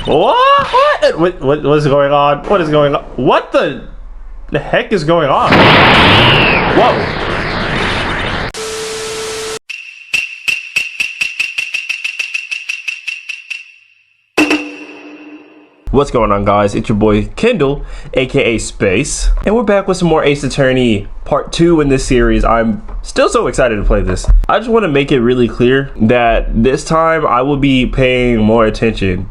What is going on? What is going on? What the heck is going on? Whoa. What's going on, guys? It's your boy Kendall, aka Space, and we're back with some more Ace Attorney Part 2 in this series. I'm still so excited to play this. I just want to make it really clear that this time I will be paying more attention,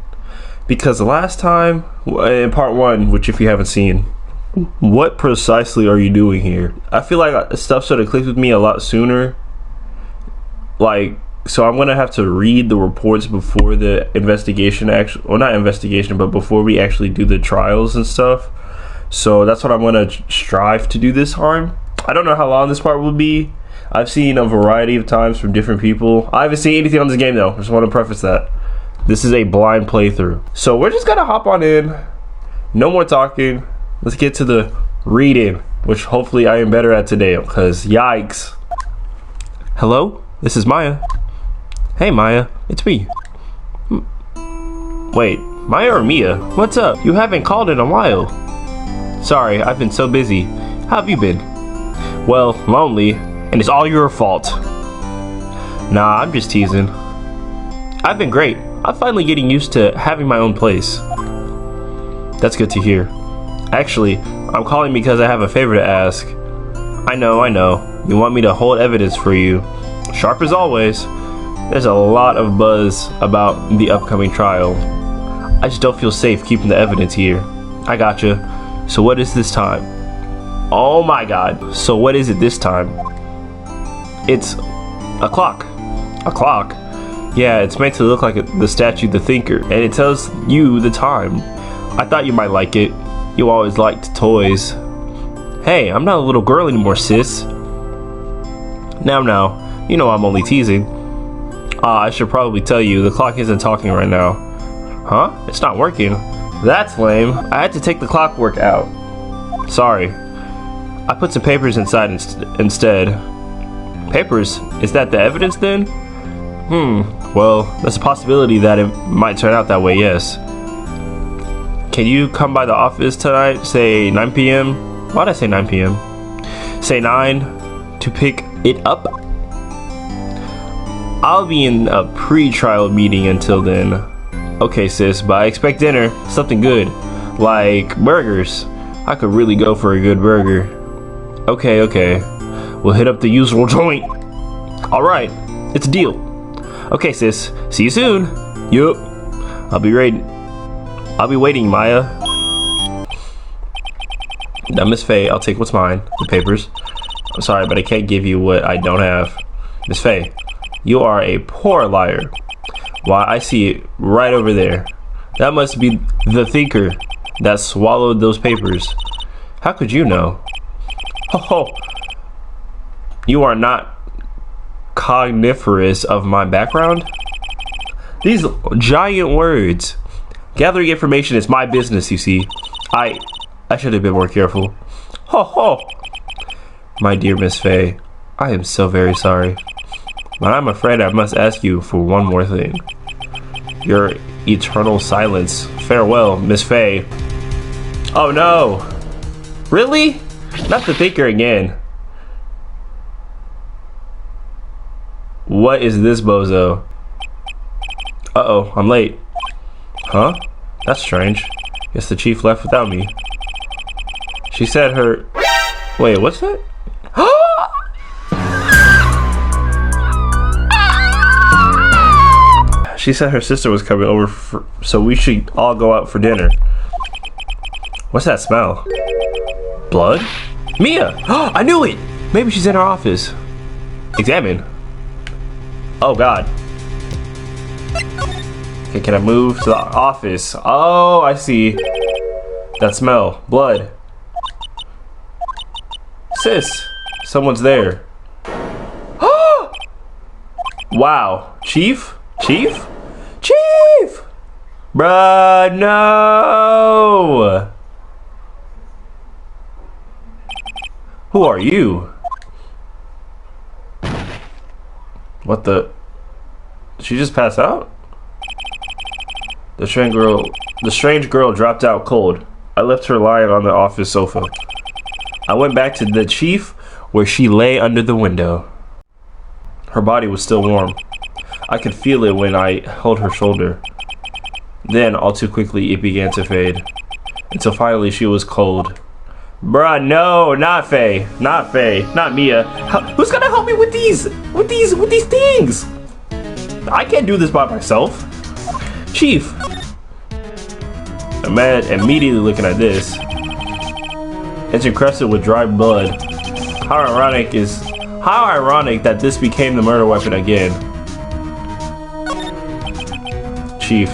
because the last time in Part 1, which if you haven't seen, what precisely are you doing here? I feel like stuff sort of clicked with me a lot sooner. So I'm gonna have to read the reports before the investigation, not investigation, but before we actually do the trials and stuff. So that's what I'm gonna strive to do this time. I don't know how long this part will be. I've seen a variety of times from different people. I haven't seen anything on this game though. I just want to preface that. This is a blind playthrough. So we're just gonna hop on in. No more talking. Let's get to the reading, which hopefully I am better at today, because yikes. Hello, this is Maya. Hey Maya, it's me. Wait, Maya or Mia? What's up? You haven't called in a while. Sorry, I've been so busy. How have you been? Well, lonely, and it's all your fault. Nah, I'm just teasing. I've been great. I'm finally getting used to having my own place. That's good to hear. Actually, I'm calling because I have a favor to ask. I know. You want me to hold evidence for you. Sharp as always. There's a lot of buzz about the upcoming trial. I just don't feel safe keeping the evidence here. I gotcha. So what is this time? Oh my god. So what is it this time? It's a clock. A clock? Yeah, it's meant to look like the statue The Thinker, and it tells you the time. I thought you might like it. You always liked toys. Hey, I'm not a little girl anymore, sis. Now, you know I'm only teasing. I should probably tell you, the clock isn't talking right now. Huh? It's not working? That's lame. I had to take the clockwork out. Sorry. I put some papers inside instead. Papers? Is that the evidence then? Well, there's a possibility that it might turn out that way, yes. Can you come by the office tonight, say 9 p.m.? Why'd I say 9 p.m.? Say 9 to pick it up? I'll be in a pre-trial meeting until then. Okay, sis, but I expect dinner, something good, like burgers. I could really go for a good burger. Okay. We'll hit up the usual joint. Alright, it's a deal. Okay, sis, see you soon. Yup. I'll be waiting, Maya. Now, Miss Faye, I'll take what's mine, the papers. I'm sorry, but I can't give you what I don't have. Miss Faye, you are a poor liar. Why, I see it right over there. That must be the Thinker that swallowed those papers. How could you know? Ho. You are not cogniferous of my background? These giant words. Gathering information is my business, you see. I should have been more careful. Ho. My dear Miss Faye, I am so very sorry. But I'm afraid I must ask you for one more thing. Your eternal silence. Farewell, Miss Faye. Oh no! Really? Not the Thinker again. What is this bozo? Uh-oh, I'm late. Huh? That's strange. Guess the chief left without me. She said her... Wait, what's that? She said her sister was coming over, so we should all go out for dinner. What's that smell? Blood? Mia! I knew it! Maybe she's in her office. Examine. Oh god. Okay, can I move to the office? Oh, I see. That smell. Blood. Sis, someone's there. Wow. Chief? Chief? Chief! Bruh, no! Who are you? What the? Did she just pass out? The strange girl dropped out cold. I left her lying on the office sofa. I went back to the chief, where she lay under the window. Her body was still warm. I could feel it when I held her shoulder. Then, all too quickly, it began to fade. Until finally she was cold. Bruh, no, not Faye. Not Faye. Not Mia. Who's gonna help me with these things? I can't do this by myself. Chief. I'm immediately looking at this. It's encrusted with dry blood. How ironic that this became the murder weapon again. Chief.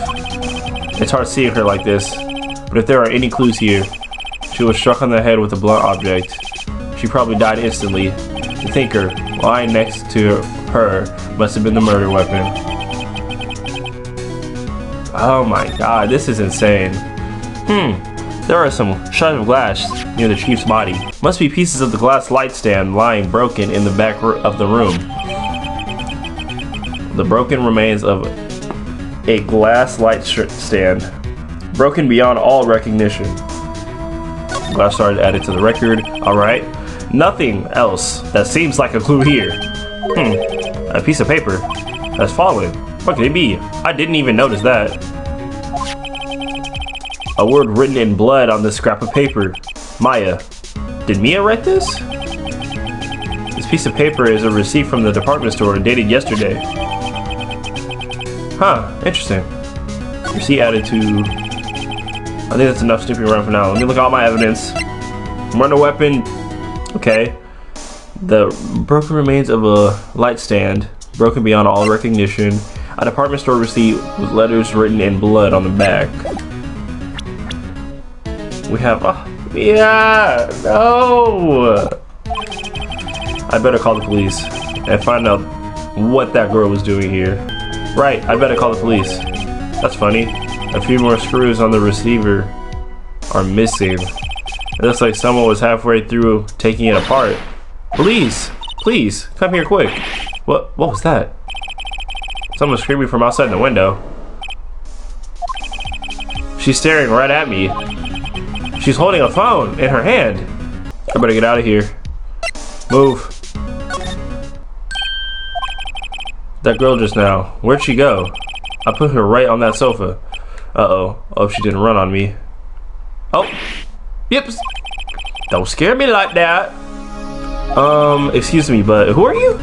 It's hard seeing her like this, but if there are any clues here, she was struck on the head with a blunt object. She probably died instantly. The thinker, lying next to her, must have been the murder weapon. Oh my god, this is insane. There are some shards of glass near the chief's body. Must be pieces of the glass light stand lying broken in the back of the room. The broken remains of a glass light stand, broken beyond all recognition. Glass shard added to the record. Alright. Nothing else that seems like a clue here. A piece of paper that's fallen. What could it be? I didn't even notice that. A word written in blood on this scrap of paper. Maya. Did Mia write this? This piece of paper is a receipt from the department store dated yesterday. Huh, interesting. Receipt added to... I think that's enough snooping around for now. Let me look at all my evidence. Murder weapon. Okay. The broken remains of a light stand. Broken beyond all recognition. A department store receipt with letters written in blood on the back. We have... yeah! No! I better call the police and find out what that girl was doing here. Right, I better call the police. That's funny. A few more screws on the receiver are missing. It looks like someone was halfway through taking it apart. Police! Please, come here quick. What was that? Someone screaming from outside the window. She's staring right at me. She's holding a phone in her hand. I better get out of here. Move. That girl just now, where'd she go? I put her right on that sofa. Uh-oh. I hope she didn't run on me. Oh. Yep. Don't scare me like that. Excuse me, but who are you?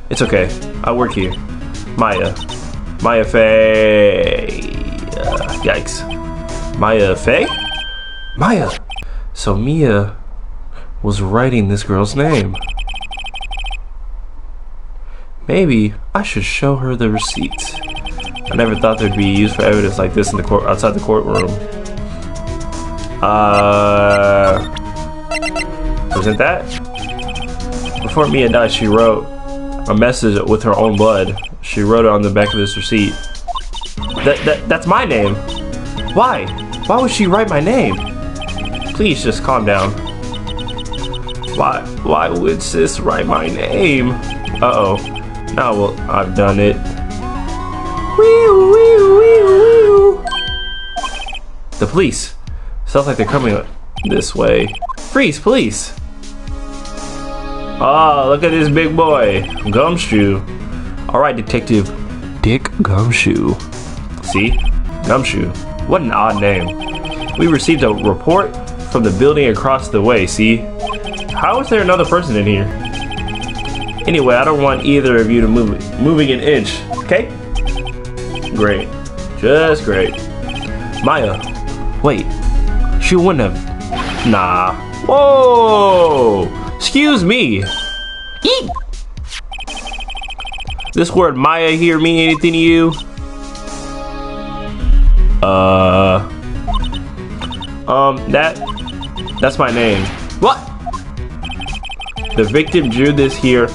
It's okay. I work here. Maya. Maya Faye. Yikes. Maya Faye? Maya. So Mia was writing this girl's name. Maybe I should show her the receipts. I never thought they'd be used for evidence like this in the court outside the courtroom. Wasn't that? Before Mia died, she wrote a message with her own blood. She wrote it on the back of this receipt. That's my name. Why? Why would she write my name? Please just calm down. Why would sis write my name? Uh-oh. Now well, I've done it. Wee, wee, wee, wee. The police. Sounds like they're coming this way. Freeze, police. Oh, look at this big boy. Gumshoe. Alright, Detective Dick Gumshoe. See? Gumshoe. What an odd name. We received a report from the building across the way, see? How is there another person in here? Anyway, I don't want either of you to moving an inch, okay? Great. Just great. Maya. Wait. She wouldn't have. Nah. Whoa! Excuse me. Eek! This word Maya here mean anything to you? That's my name. What? The victim drew this here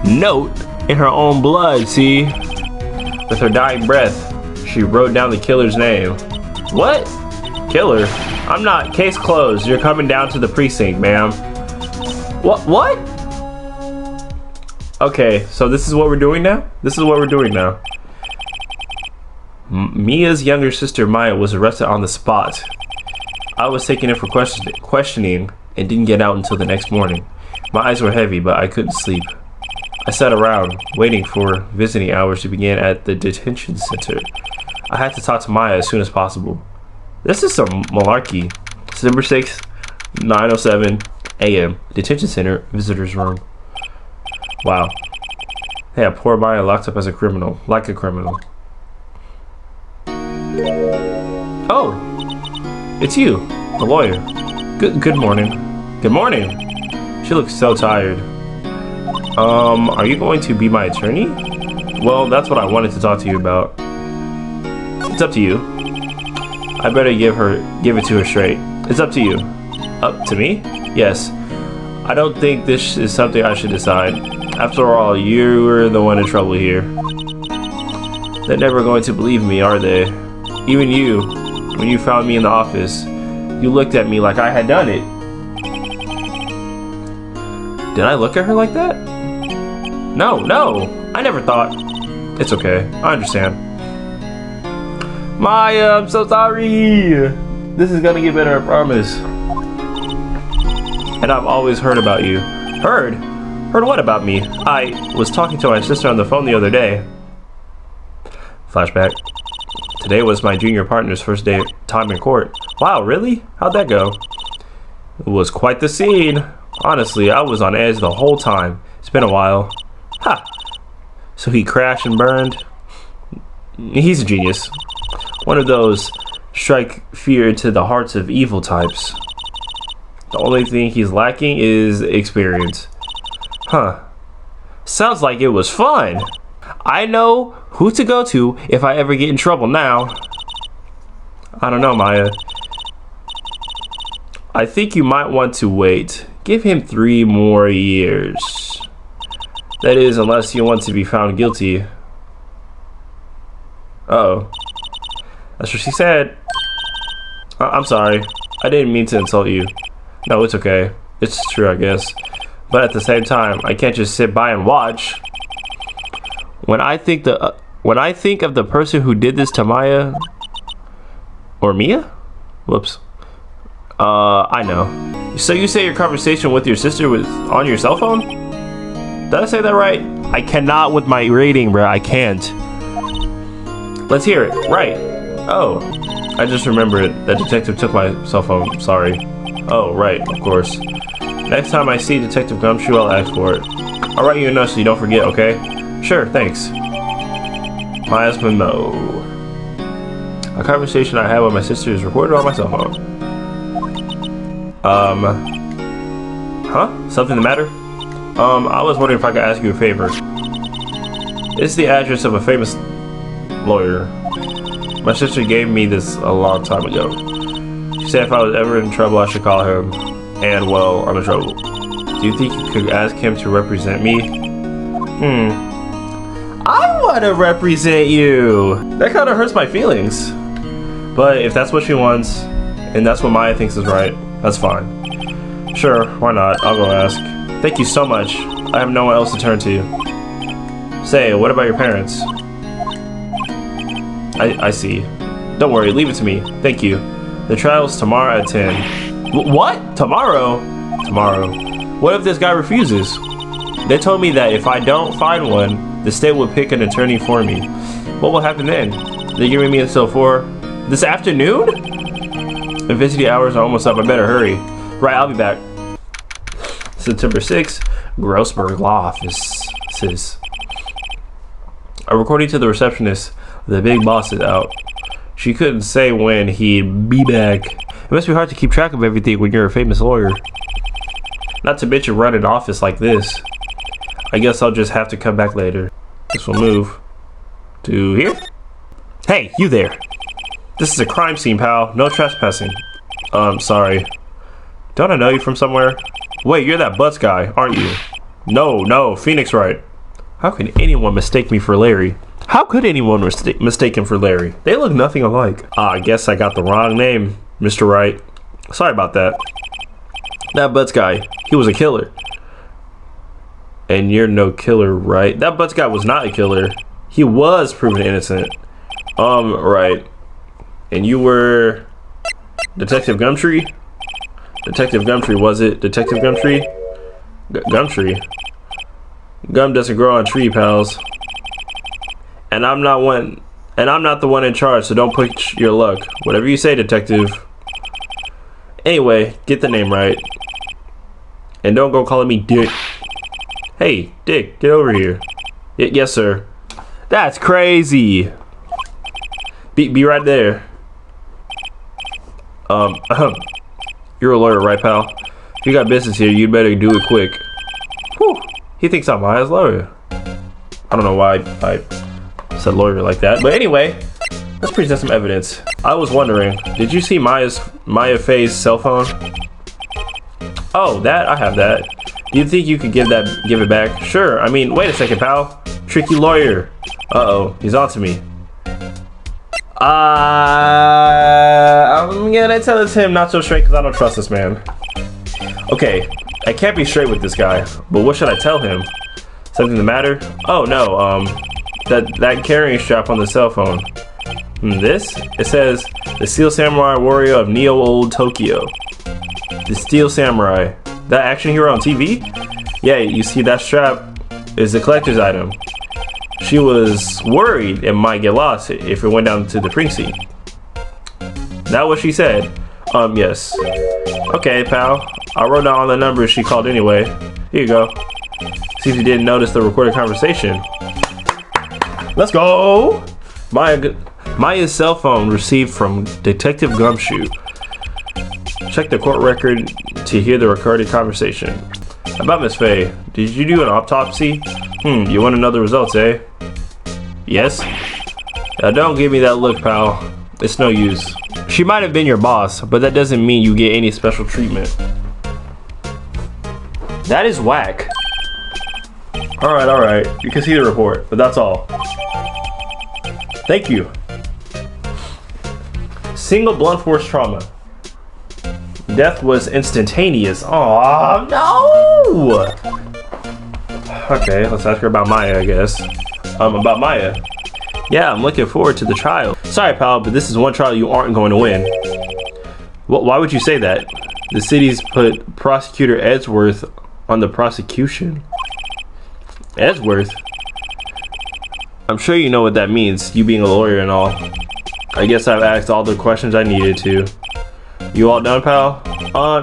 note in her own blood, see? With her dying breath, she wrote down the killer's name. What? Killer? I'm not. Case closed. You're coming down to the precinct, ma'am. What? Okay, so this is what we're doing now? This is what we're doing now. Mia's younger sister Maya was arrested on the spot. I was taken in for questioning and didn't get out until the next morning. My eyes were heavy, but I couldn't sleep. I sat around, waiting for visiting hours to begin at the detention center. I had to talk to Maya as soon as possible. This is some malarkey. December 6th, 9:07 a.m. Detention center, visitor's room. Wow. Yeah, poor Maya locked up as a criminal. Like a criminal. Oh! It's you, the lawyer. Good morning. Good morning. She looks so tired. Are you going to be my attorney? Well, that's what I wanted to talk to you about. It's up to you. I better give it to her straight. It's up to you. Up to me? Yes. I don't think this is something I should decide. After all, you were the one in trouble here. They're never going to believe me, are they? Even you, when you found me in the office, you looked at me like I had done it. Did I look at her like that? No, I never thought. It's okay, I understand. Maya, I'm so sorry. This is gonna get better, I promise. And I've always heard about you. Heard? Heard what about me? I was talking to my sister on the phone the other day. Flashback. Today was my junior partner's first time in court. Wow, really? How'd that go? It was quite the scene. Honestly, I was on edge the whole time. It's been a while. Ha! So he crashed and burned? He's a genius. One of those strike fear into the hearts of evil types. The only thing he's lacking is experience. Huh. Sounds like it was fun. I know who to go to if I ever get in trouble now. I don't know, Maya. I think you might want to wait. Give him 3 more years. That is, unless you want to be found guilty. Uh-oh. That's what she said. I'm sorry. I didn't mean to insult you. No, it's okay. It's true, I guess. But at the same time, I can't just sit by and watch. When I think of the person who did this to Maya or Mia? Whoops. I know. So you say your conversation with your sister was on your cell phone? Did I say that right? I cannot with my rating, bro. I can't. Let's hear it. Right. Oh. I just remembered that detective took my cell phone. Sorry. Oh, right. Of course. Next time I see Detective Gumshoe, I'll ask for it. I'll write you a note so you don't forget, okay? Sure, thanks. Maya's memo. A conversation I had with my sister is recorded on my cell phone. Huh? Something the matter? I was wondering if I could ask you a favor. It's the address of a famous lawyer. My sister gave me this a long time ago. She said if I was ever in trouble, I should call him. And, well, I'm in trouble. Do you think you could ask him to represent me? I want to represent you! That kind of hurts my feelings. But if that's what she wants, and that's what Maya thinks is right, that's fine. Sure, why not? I'll go ask. Thank you so much. I have no one else to turn to. Say, what about your parents? I see. Don't worry, leave it to me. Thank you. The trial's tomorrow at 10. What? Tomorrow? Tomorrow. What if this guy refuses? They told me that if I don't find one, the state will pick an attorney for me. What will happen then? They're giving me until 4 this afternoon? The visiting hours are almost up. I better hurry. Right, I'll be back. September 6th, Grossberg Law Offices. According to the receptionist, the big boss is out. She couldn't say when he'd be back. It must be hard to keep track of everything when you're a famous lawyer. Not to mention run an office like this. I guess I'll just have to come back later. This will move to here. Hey, you there. This is a crime scene, pal. No trespassing. Sorry. Don't I know you from somewhere? Wait, you're that Butts guy, aren't you? No, Phoenix Wright. How can anyone mistake me for Larry? How could anyone mistake him for Larry? They look nothing alike. I guess I got the wrong name, Mr. Wright. Sorry about that. That Butts guy, he was a killer. And you're no killer, right? That Butts guy was not a killer. He was proven innocent. Right. And you were Detective Gumtree? Detective Gumtree, was it? Detective Gumtree? Gumtree? Gum doesn't grow on tree, pals. And I'm not the one in charge, so don't push your luck. Whatever you say, detective. Anyway, get the name right. And don't go calling me Dick. Hey, Dick, get over here. Yes, sir. That's crazy. Be right there. You're a lawyer, right, pal? If you got business here, you'd better do it quick. Whew. He thinks I'm Maya's lawyer. I don't know why I said lawyer like that, but anyway, let's present some evidence. I was wondering, did you see Maya Faye's cell phone? Oh, that? I have that. Do you think you could give it back? Sure. I mean, wait a second, pal. Tricky lawyer. Uh-oh, he's on to me. I'm gonna tell it to him not so straight because I don't trust this man. Okay, I can't be straight with this guy, but what should I tell him? Something the matter? Oh no, that carrying strap on the cell phone. This? It says, the Steel Samurai Warrior of Neo Old Tokyo. The Steel Samurai. That action hero on TV? Yeah, you see that strap is a collector's item. She was worried it might get lost if it went down to the precinct. That what she said? Yes. Okay, pal. I wrote down all the numbers she called anyway. Here you go. See if you didn't notice the recorded conversation. Let's go! Maya's cell phone received from Detective Gumshoe. Check the court record to hear the recorded conversation. About Miss Faye, did you do an autopsy? You want to know the results, eh? Yes? Now don't give me that look, pal. It's no use. She might have been your boss, but that doesn't mean you get any special treatment. That is whack. Alright. You can see the report, but that's all. Thank you. Single blunt force trauma. Death was instantaneous. Oh no! Okay, let's ask her about Maya, I guess. About Maya. Yeah, I'm looking forward to the trial. Sorry, pal, but this is one trial you aren't going to win. Why would you say that? The city's put Prosecutor Edgeworth on the prosecution. Edgeworth? I'm sure you know what that means, you being a lawyer and all. I guess I've asked all the questions I needed to. You all done, pal?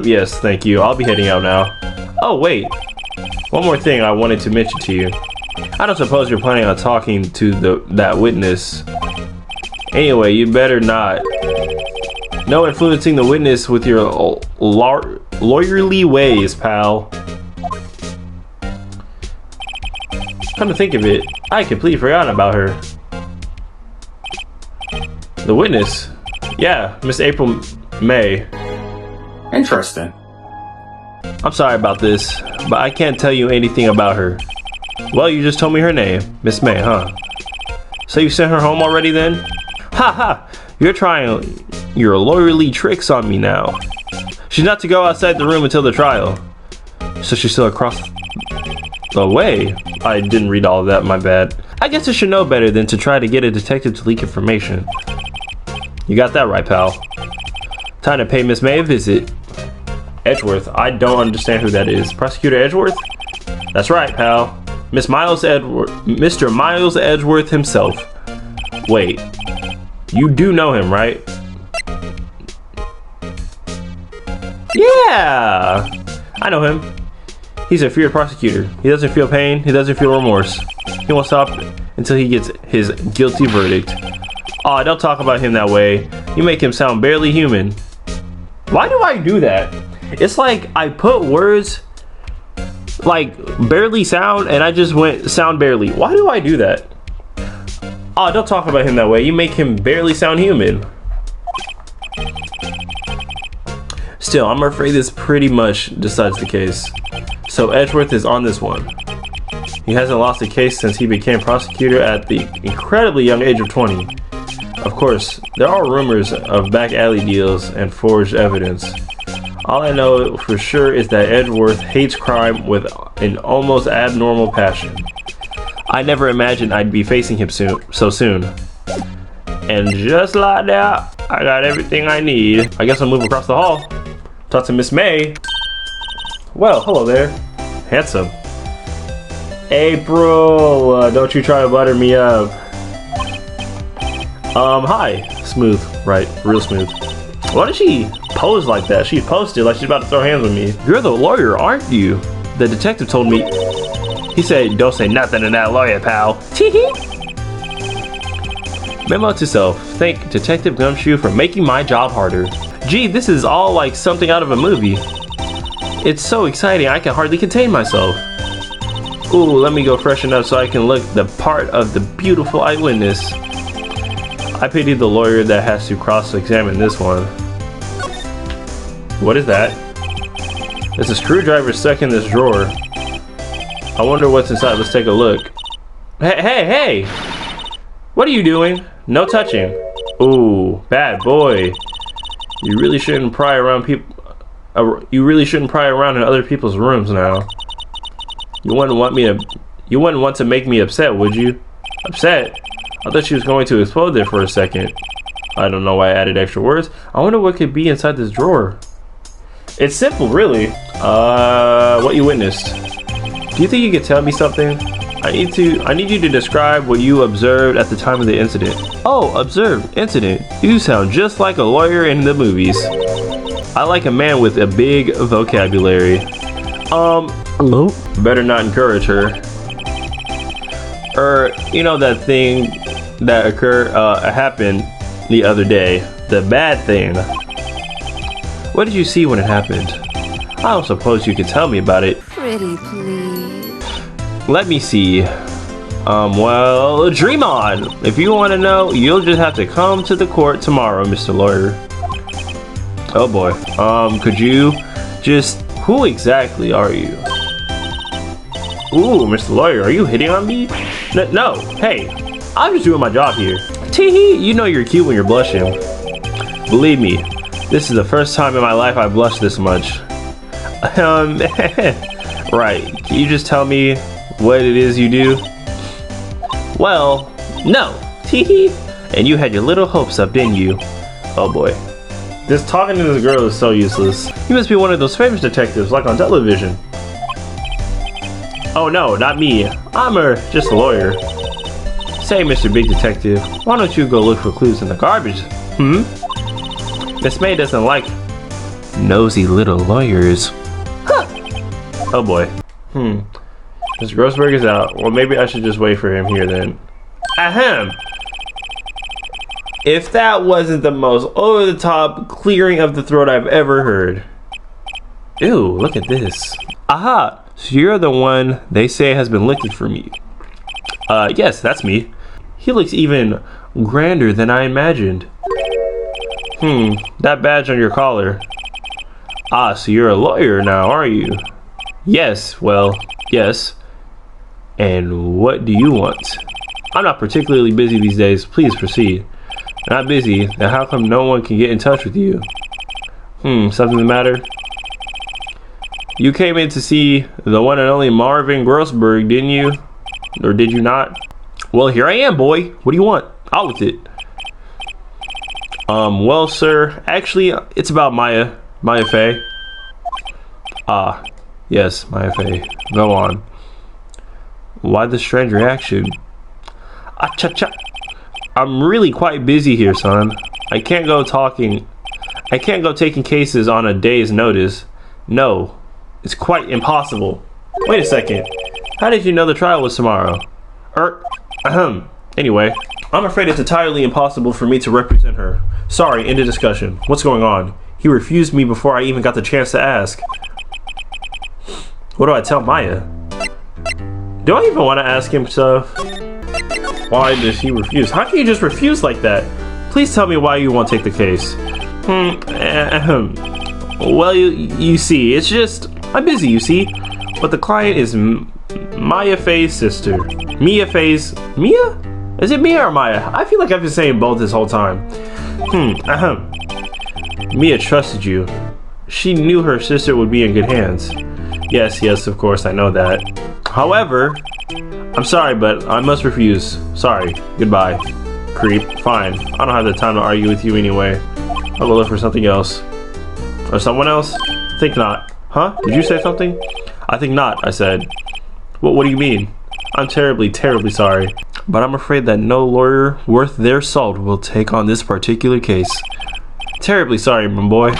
Yes, thank you. I'll be heading out now. Oh, wait. One more thing I wanted to mention to you. I don't suppose you're planning on talking to that witness. Anyway, you better not. No influencing the witness with your lawyerly ways, pal. Come to think of it, I completely forgot about her. The witness? Yeah, Miss April May. Interesting. I'm sorry about this, but I can't tell you anything about her. Well, you just told me her name, Miss May, huh? So you sent her home already then? Ha ha! You're trying your lawyerly tricks on me now. She's not to go outside the room until the trial. So she's still across the way? I didn't read all of that, my bad. I guess I should know better than to try to get a detective to leak information. You got that right, pal. Time to pay Miss May a visit. Edgeworth? I don't understand who that is. Prosecutor Edgeworth? That's right, pal. Mr. Miles Edgeworth himself. Wait, you do know him, right? Yeah, I know him. He's a feared prosecutor. He doesn't feel pain. He doesn't feel remorse. He won't stop until he gets his guilty verdict. Aw, don't talk about him that way. You make him sound barely human. Why do I do that? It's like I put words like barely sound and I just went sound barely. Why do I do that? Oh, don't talk about him that way. You make him barely sound human. Still, I'm afraid this pretty much decides the case. So Edgeworth is on this one. He hasn't lost a case since he became prosecutor at the incredibly young age of 20. Of course, there are rumors of back alley deals and forged evidence. All I know for sure is that Edgeworth hates crime with an almost abnormal passion. I never imagined I'd be facing him so soon. And just like that, I got everything I need. I guess I'll move across the hall. Talk to Miss May. Well, hello there. Handsome. April, don't you try to butter me up. Hi. Smooth, right? Real smooth. Why did she pose like that? She posted like she's about to throw hands with me. You're the lawyer, aren't you? The detective told me. He said, don't say nothing to that lawyer, pal. Tee-hee. Memo to self. Thank Detective Gumshoe for making my job harder. Gee, this is all like something out of a movie. It's so exciting, I can hardly contain myself. Ooh, let me go freshen up so I can look the part of the beautiful eyewitness. I pity the lawyer that has to cross-examine this one. What is that? There's a screwdriver stuck in this drawer. I wonder what's inside. Let's take a look. Hey! What are you doing? No touching. Ooh, bad boy. You really shouldn't pry around people. You really shouldn't pry around in other people's rooms now. You wouldn't want to make me upset, would you? Upset? I thought she was going to explode there for a second. I don't know why I added extra words. I wonder what could be inside this drawer. It's simple, really. What you witnessed. Do you think you could tell me something? I need you to describe what you observed at the time of the incident. Oh, observed incident. You sound just like a lawyer in the movies. I like a man with a big vocabulary. Hello? Better not encourage her. You know that thing that happened the other day. The bad thing. What did you see when it happened? I don't suppose you could tell me about it. Pretty please. Let me see. Well, dream on. If you want to know, you'll just have to come to the court tomorrow, Mr. Lawyer. Oh boy. Could you just... Who exactly are you? Ooh, Mr. Lawyer, are you hitting on me? No, hey, I'm just doing my job here. Tee-hee, you know you're cute when you're blushing. Believe me, this is the first time in my life I've blushed this much. Right, can you just tell me what it is you do? Well, no, tee-hee. And you had your little hopes up, didn't you? Oh boy. This talking to this girl is so useless. You must be one of those famous detectives like on television. Oh no, not me. I'm just a lawyer. Say, Mr. Big Detective, why don't you go look for clues in the garbage? Miss May doesn't like nosy little lawyers. Huh. Oh boy. Mr. Grossberg is out. Well, maybe I should just wait for him here then. Ahem! If that wasn't the most over-the-top clearing of the throat I've ever heard. Ew, look at this. Aha! So you're the one they say has been lifted for me. Yes, that's me. He looks even grander than I imagined. That badge on your collar. Ah, so you're a lawyer now, are you? Yes, well, yes. And what do you want? I'm not particularly busy these days. Please proceed. Not busy? Then how come no one can get in touch with you? Something the matter? You came in to see the one and only Marvin Grossberg, didn't you? Or did you not? Well, here I am, boy. What do you want? Out with it. Well, sir, actually, it's about Maya Fey. Ah, yes, Maya Fey. Go on. Why the strange reaction? I'm really quite busy here, son. I can't go taking cases on a day's notice. No, it's quite impossible. Wait a second. How did you know the trial was tomorrow? Anyway, I'm afraid it's entirely impossible for me to represent her. Sorry, end of discussion. What's going on? He refused me before I even got the chance to ask. What do I tell Maya? Do I even want to ask him stuff? Why does he refuse? How can you just refuse like that? Please tell me why you won't take the case. Well, you see, it's just... I'm busy, you see. But the client is Maya Fey's sister. Mia Fey's... Mia? Is it Mia or Maya? I feel like I've been saying both this whole time. Mia trusted you. She knew her sister would be in good hands. Yes, of course, I know that. However, I'm sorry, but I must refuse. Sorry. Goodbye. creep. Fine. I don't have the time to argue with you anyway. I'll go look for something else. Or someone else? Think not. Huh? Did you say something? I think not, I said. What do you mean? I'm terribly, terribly sorry. But I'm afraid that no lawyer worth their salt will take on this particular case. Terribly sorry, my boy.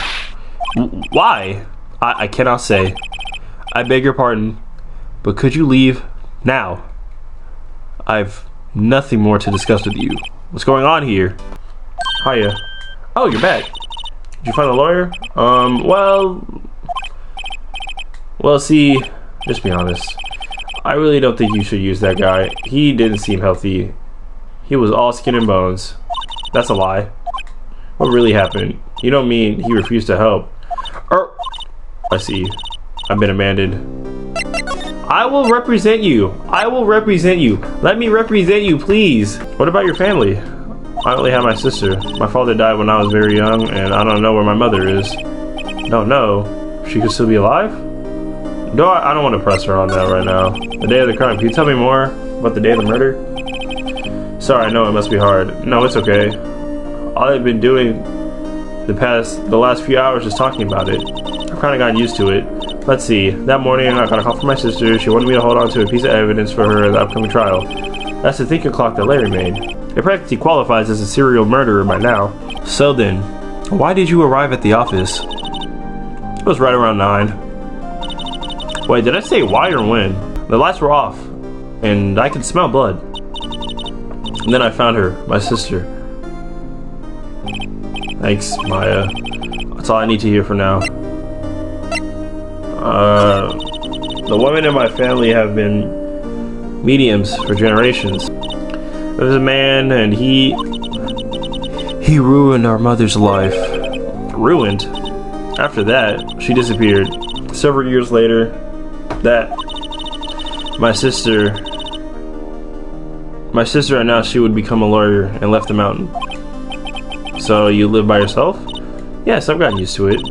Why? I cannot say. I beg your pardon, but could you leave now? I've nothing more to discuss with you. What's going on here? Hiya. Oh, you're back. Did you find a lawyer? Well, see, just be honest. I really don't think you should use that guy. He didn't seem healthy. He was all skin and bones. That's a lie. What really happened? You don't mean he refused to help? I see. I've been abandoned. I will represent you. I will represent you. Let me represent you, please. What about your family? I only have my sister. My father died when I was very young, and I don't know where my mother is. Don't know. She could still be alive? No, I don't want to press her on that right now. The day of the crime. Can you tell me more about the day of the murder? Sorry, I know it must be hard. No, it's okay. All I've been doing the last few hours is talking about it. I've kind of gotten used to it. Let's see. That morning, I got a call from my sister. She wanted me to hold on to a piece of evidence for her in the upcoming trial. That's the thinking clock that Larry made. It practically qualifies as a serial murderer by now. So then, why did you arrive at the office? It was right around 9. Wait, did I say why or when? The lights were off, and I could smell blood. And then I found her, my sister. Thanks, Maya. That's all I need to hear for now. The women in my family have been mediums for generations. There's a man, and he ruined our mother's life. Ruined? After that, she disappeared. Several years later, my sister announced she would become a lawyer and left the mountain. So you live by yourself? Yes, I've gotten used to it.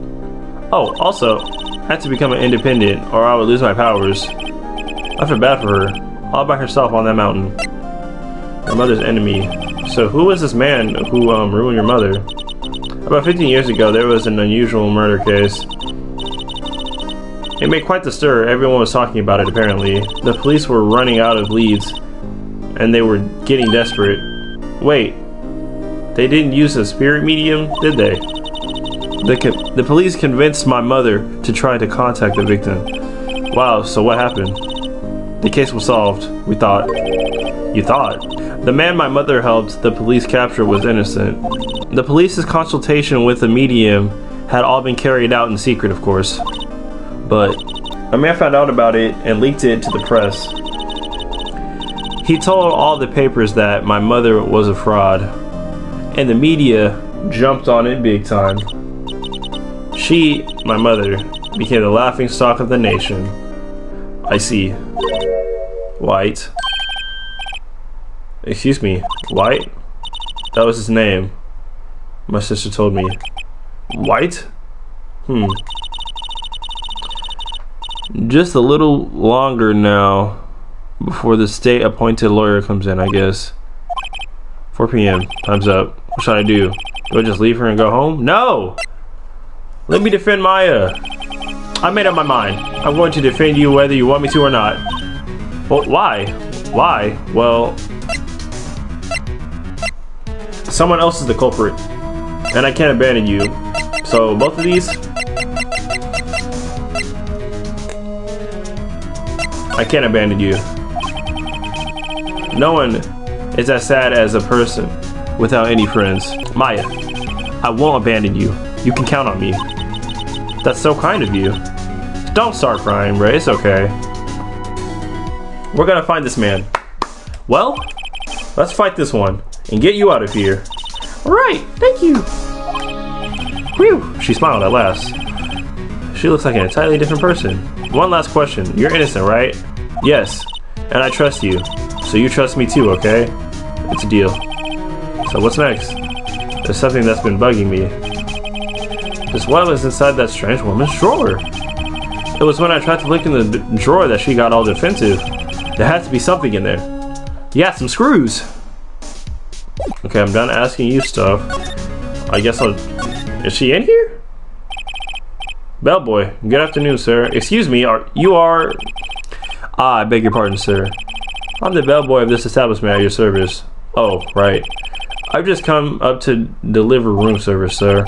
Oh, also, I had to become an independent or I would lose my powers. I feel bad for her, all by herself on that mountain. Her mother's enemy. So who was this man who ruined your mother? About 15 years ago, there was an unusual murder case. It made quite the stir. Everyone was talking about it, apparently. The police were running out of leads, and they were getting desperate. Wait, they didn't use a spirit medium, did they? The police convinced my mother to try to contact the victim. Wow, so what happened? The case was solved, we thought. You thought? The man my mother helped the police capture was innocent. The police's consultation with the medium had all been carried out in secret, of course. But a man found out about it and leaked it to the press. He told all the papers that my mother was a fraud, and the media jumped on it big time. She, my mother, became the laughingstock of the nation. I see. White. Excuse me, White? That was his name. My sister told me. White? Just a little longer now before the state-appointed lawyer comes in, I guess. 4 p.m. Time's up. What should I do? Do I just leave her and go home? No! Let me defend Maya. I made up my mind. I'm going to defend you whether you want me to or not. Well, why? Why? Well, someone else is the culprit, and I can't abandon you. So both of these, I can't abandon you. No one is as sad as a person without any friends. Maya, I won't abandon you. You can count on me. That's so kind of you. Don't start crying, Ray. It's okay. We're gonna find this man. Well, let's fight this one and get you out of here. Alright, thank you. Whew, she smiled at last. She looks like an entirely different person. One last question. You're innocent, right? Yes, and I trust you. So you trust me too, okay? It's a deal. So what's next? There's something that's been bugging me. Just what was inside that strange woman's drawer? It was when I tried to look in the drawer that she got all defensive. There had to be something in there. Yeah, some screws. Okay. Okay, I'm done asking you stuff. I guess I'll... Is she in here? Bellboy, good afternoon, sir. Excuse me, you are... Ah, I beg your pardon, sir. I'm the bellboy of this establishment at your service. Oh, right. I've just come up to deliver room service, sir.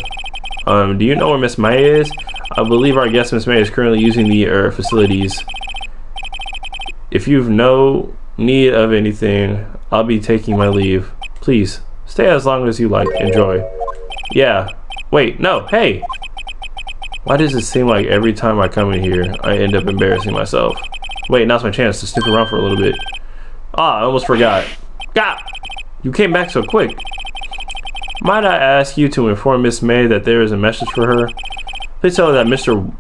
Do you know where Miss May is? I believe our guest Miss May is currently using the facilities. If you've no need of anything, I'll be taking my leave. Please, stay as long as you like. Enjoy. Yeah. Wait, no, hey! Why does it seem like every time I come in here, I end up embarrassing myself? Wait, now's my chance to snoop around for a little bit. Ah, I almost forgot. Gah! You came back so quick. Might I ask you to inform Miss May that there is a message for her? Please tell her that Mr.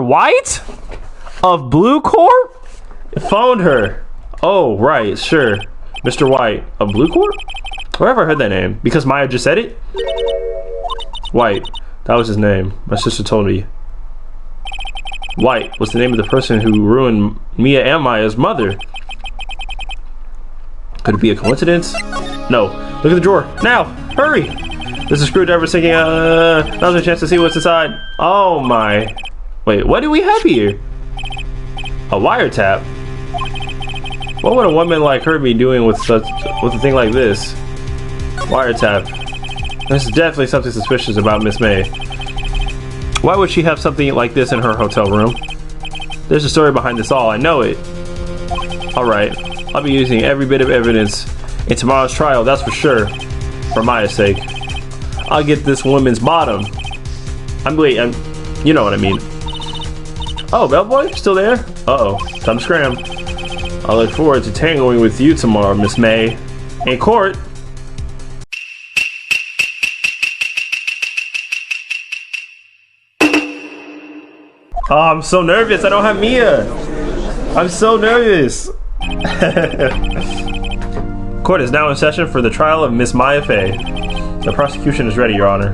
White of Blue Corp phoned her. Oh, right, sure. Mr. White of Blue Corp? Where have I heard that name? Because Maya just said it? White. That was his name. My sister told me. White was the name of the person who ruined Mia and Maya's mother. Could it be a coincidence? No. Look at the drawer. Now! Hurry! There's a screwdriver sticking out. Now's my chance to see what's inside. Oh my. Wait, what do we have here? A wiretap? What would a woman like her be doing with a thing like this? Wiretap. There's definitely something suspicious about Miss May. Why would she have something like this in her hotel room? There's a story behind this all. I know it. Alright. I'll be using every bit of evidence in tomorrow's trial, that's for sure. For Maya's sake. I'll get this woman's bottom. You know what I mean. Oh, bellboy, still there? Uh-oh, time to scram. I look forward to tangling with you tomorrow, Miss May. In court. Oh, I'm so nervous. I don't have Mia. I'm so nervous. Court is now in session for the trial of Miss Maya Fey. The prosecution is ready, Your Honor.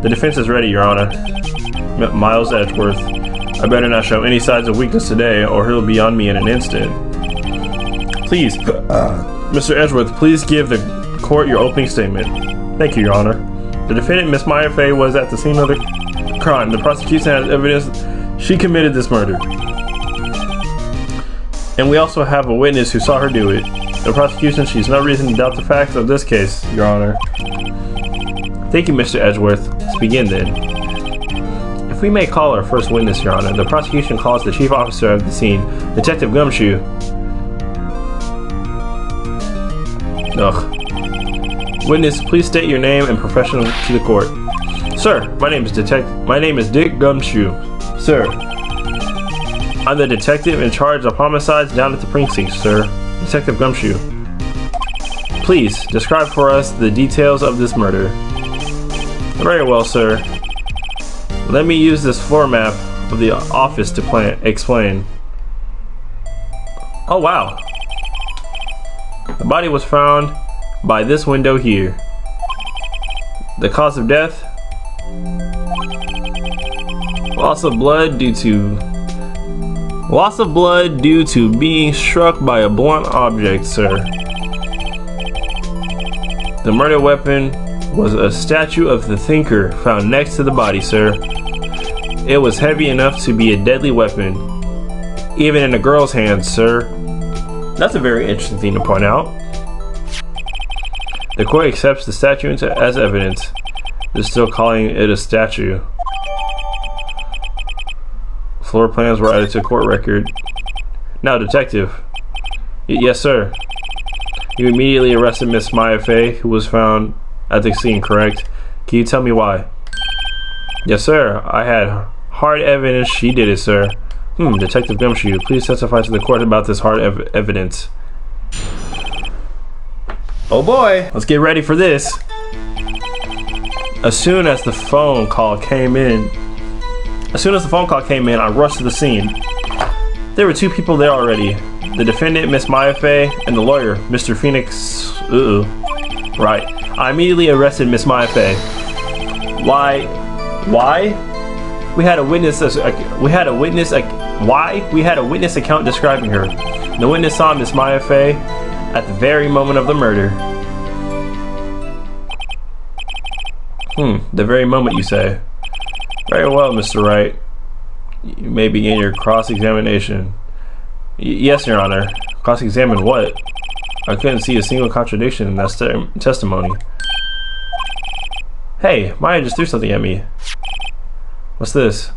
The defense is ready, Your Honor. Miles Edgeworth. I better not show any signs of weakness today, or he'll be on me in an instant. Please, Mr. Edgeworth, please give the court your opening statement. Thank you, Your Honor. The defendant, Miss Maya Fey, was at the scene of the crime. The prosecution has evidence she committed this murder. And we also have a witness who saw her do it. The prosecution sees no reason to doubt the facts of this case, Your Honor. Thank you, Mr. Edgeworth. Let's begin then. If we may call our first witness, Your Honor, the prosecution calls the chief officer of the scene, Detective Gumshoe. Ugh. Witness, please state your name and profession to the court. Sir, my name is Dick Gumshoe. Sir, I'm the detective in charge of homicides down at the precinct, sir. Detective Gumshoe. Please, describe for us the details of this murder. Very well, sir. Let me use this floor map of the office to explain. Oh, wow. The body was found by this window here. The cause of death? Loss of blood due to being struck by a blunt object, sir. The murder weapon was a statue of the thinker found next to the body, sir. It was heavy enough to be a deadly weapon, even in a girl's hands, sir. That's a very interesting thing to point out. The court accepts the statue as evidence. They're still calling it a statue. Floor plans were added to court record. Now, detective. Yes, sir. You immediately arrested Miss Maya Fey, who was found at the scene, correct? Can you tell me why? Yes, sir. I had hard evidence she did it, sir. Detective Gumshoe, please testify to the court about this hard evidence. Oh boy, let's get ready for this. As soon as the phone call came in, I rushed to the scene. There were two people there already. The defendant, Miss Maya Fey, and the lawyer, Mr. Phoenix. Right. I immediately arrested Miss Maya Fey. Why? We had a witness account describing her. The witness saw Miss Maya Fey at the very moment of the murder. The very moment, you say. Very well, Mr. Wright. You may begin your cross-examination. Yes, Your Honor. Cross-examine what? I couldn't see a single contradiction in that testimony. Hey, Maya just threw something at me. What's this?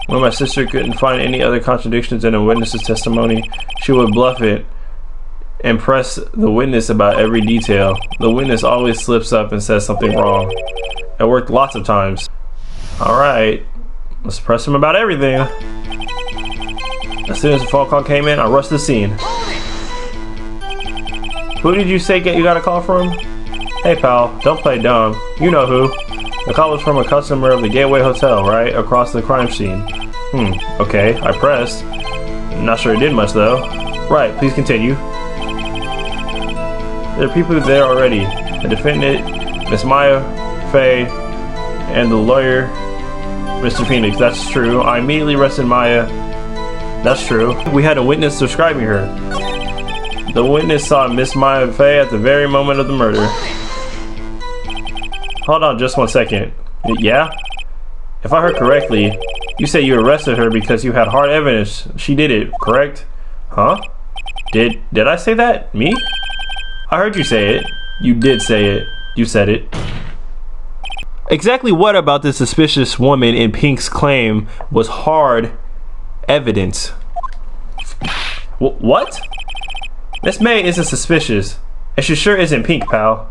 When my sister couldn't find any other contradictions in a witness's testimony, she would bluff it and press the witness about every detail. The witness always slips up and says something wrong. It worked lots of times. Alright, let's press him about everything. As soon as the phone call came in, I rushed the scene. Who did you say you got a call from? Hey pal, don't play dumb. You know who. The call was from a customer of the Gateway Hotel, right across the crime scene. Okay, I pressed. Not sure it did much though. Right, please continue. There are people there already. The defendant, Miss Maya, Faye, and the lawyer, Mr. Phoenix. That's true. I immediately arrested Maya. That's true. We had a witness describing her. The witness saw Miss Maya Faye at the very moment of the murder. Hold on just 1 second. Yeah? If I heard correctly, you say you arrested her because you had hard evidence she did it, correct? Huh? Did I say that? Me? I heard you say it. You did say it. You said it. Exactly what about the suspicious woman in Pink's claim was hard evidence? What? Miss May isn't suspicious, and she sure isn't Pink, pal.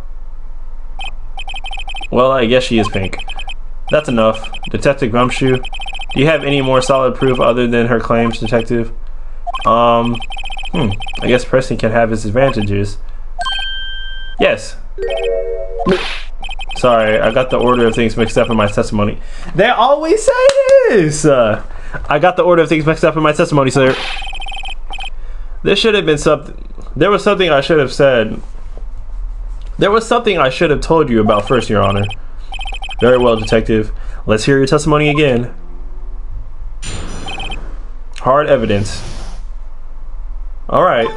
Well, I guess she is Pink. That's enough. Detective Gumshoe, do you have any more solid proof other than her claims, Detective? I guess Preston can have his advantages. Yes. Sorry, I got the order of things mixed up in my testimony. They always say this! I got the order of things mixed up in my testimony, sir. There should have been something. There was something I should have said. There was something I should have told you about first, Your Honor. Very well, Detective. Let's hear your testimony again. Hard evidence. Alright.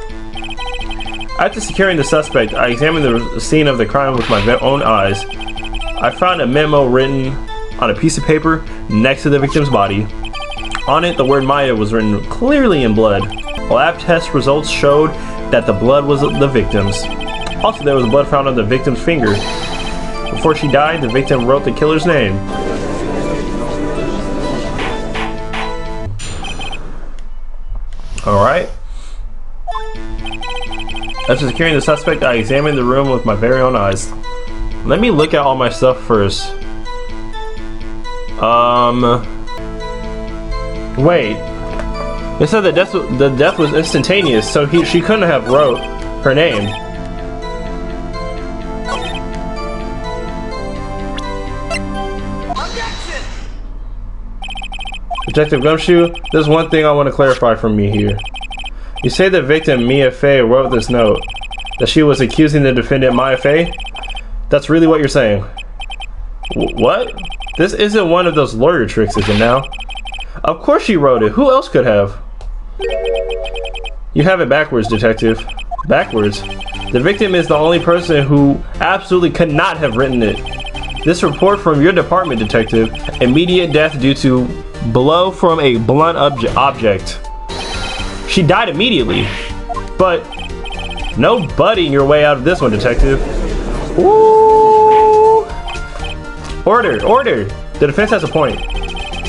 After securing the suspect, I examined the scene of the crime with my own eyes. I found a memo written on a piece of paper next to the victim's body. On it, the word Maya was written clearly in blood. Lab test results showed that the blood was the victim's. Also, there was blood found on the victim's finger. Before she died, the victim wrote the killer's name. Alright. After securing the suspect, I examined the room with my very own eyes. Let me look at all my stuff first. Wait. They said the death was instantaneous, so she couldn't have wrote her name. Detective Gumshoe, there's one thing I want to clarify from me here. You say the victim, Mia Faye, wrote this note. That she was accusing the defendant, Maya Faye? That's really what you're saying? What? This isn't one of those lawyer tricks, is it now? Of course she wrote it. Who else could have? You have it backwards, Detective. Backwards? The victim is the only person who absolutely could not have written it. This report from your department, Detective. Immediate death due to blow from a blunt object. She died immediately. But no budding your way out of this one, Detective. Ooh. Order. The defense has a point.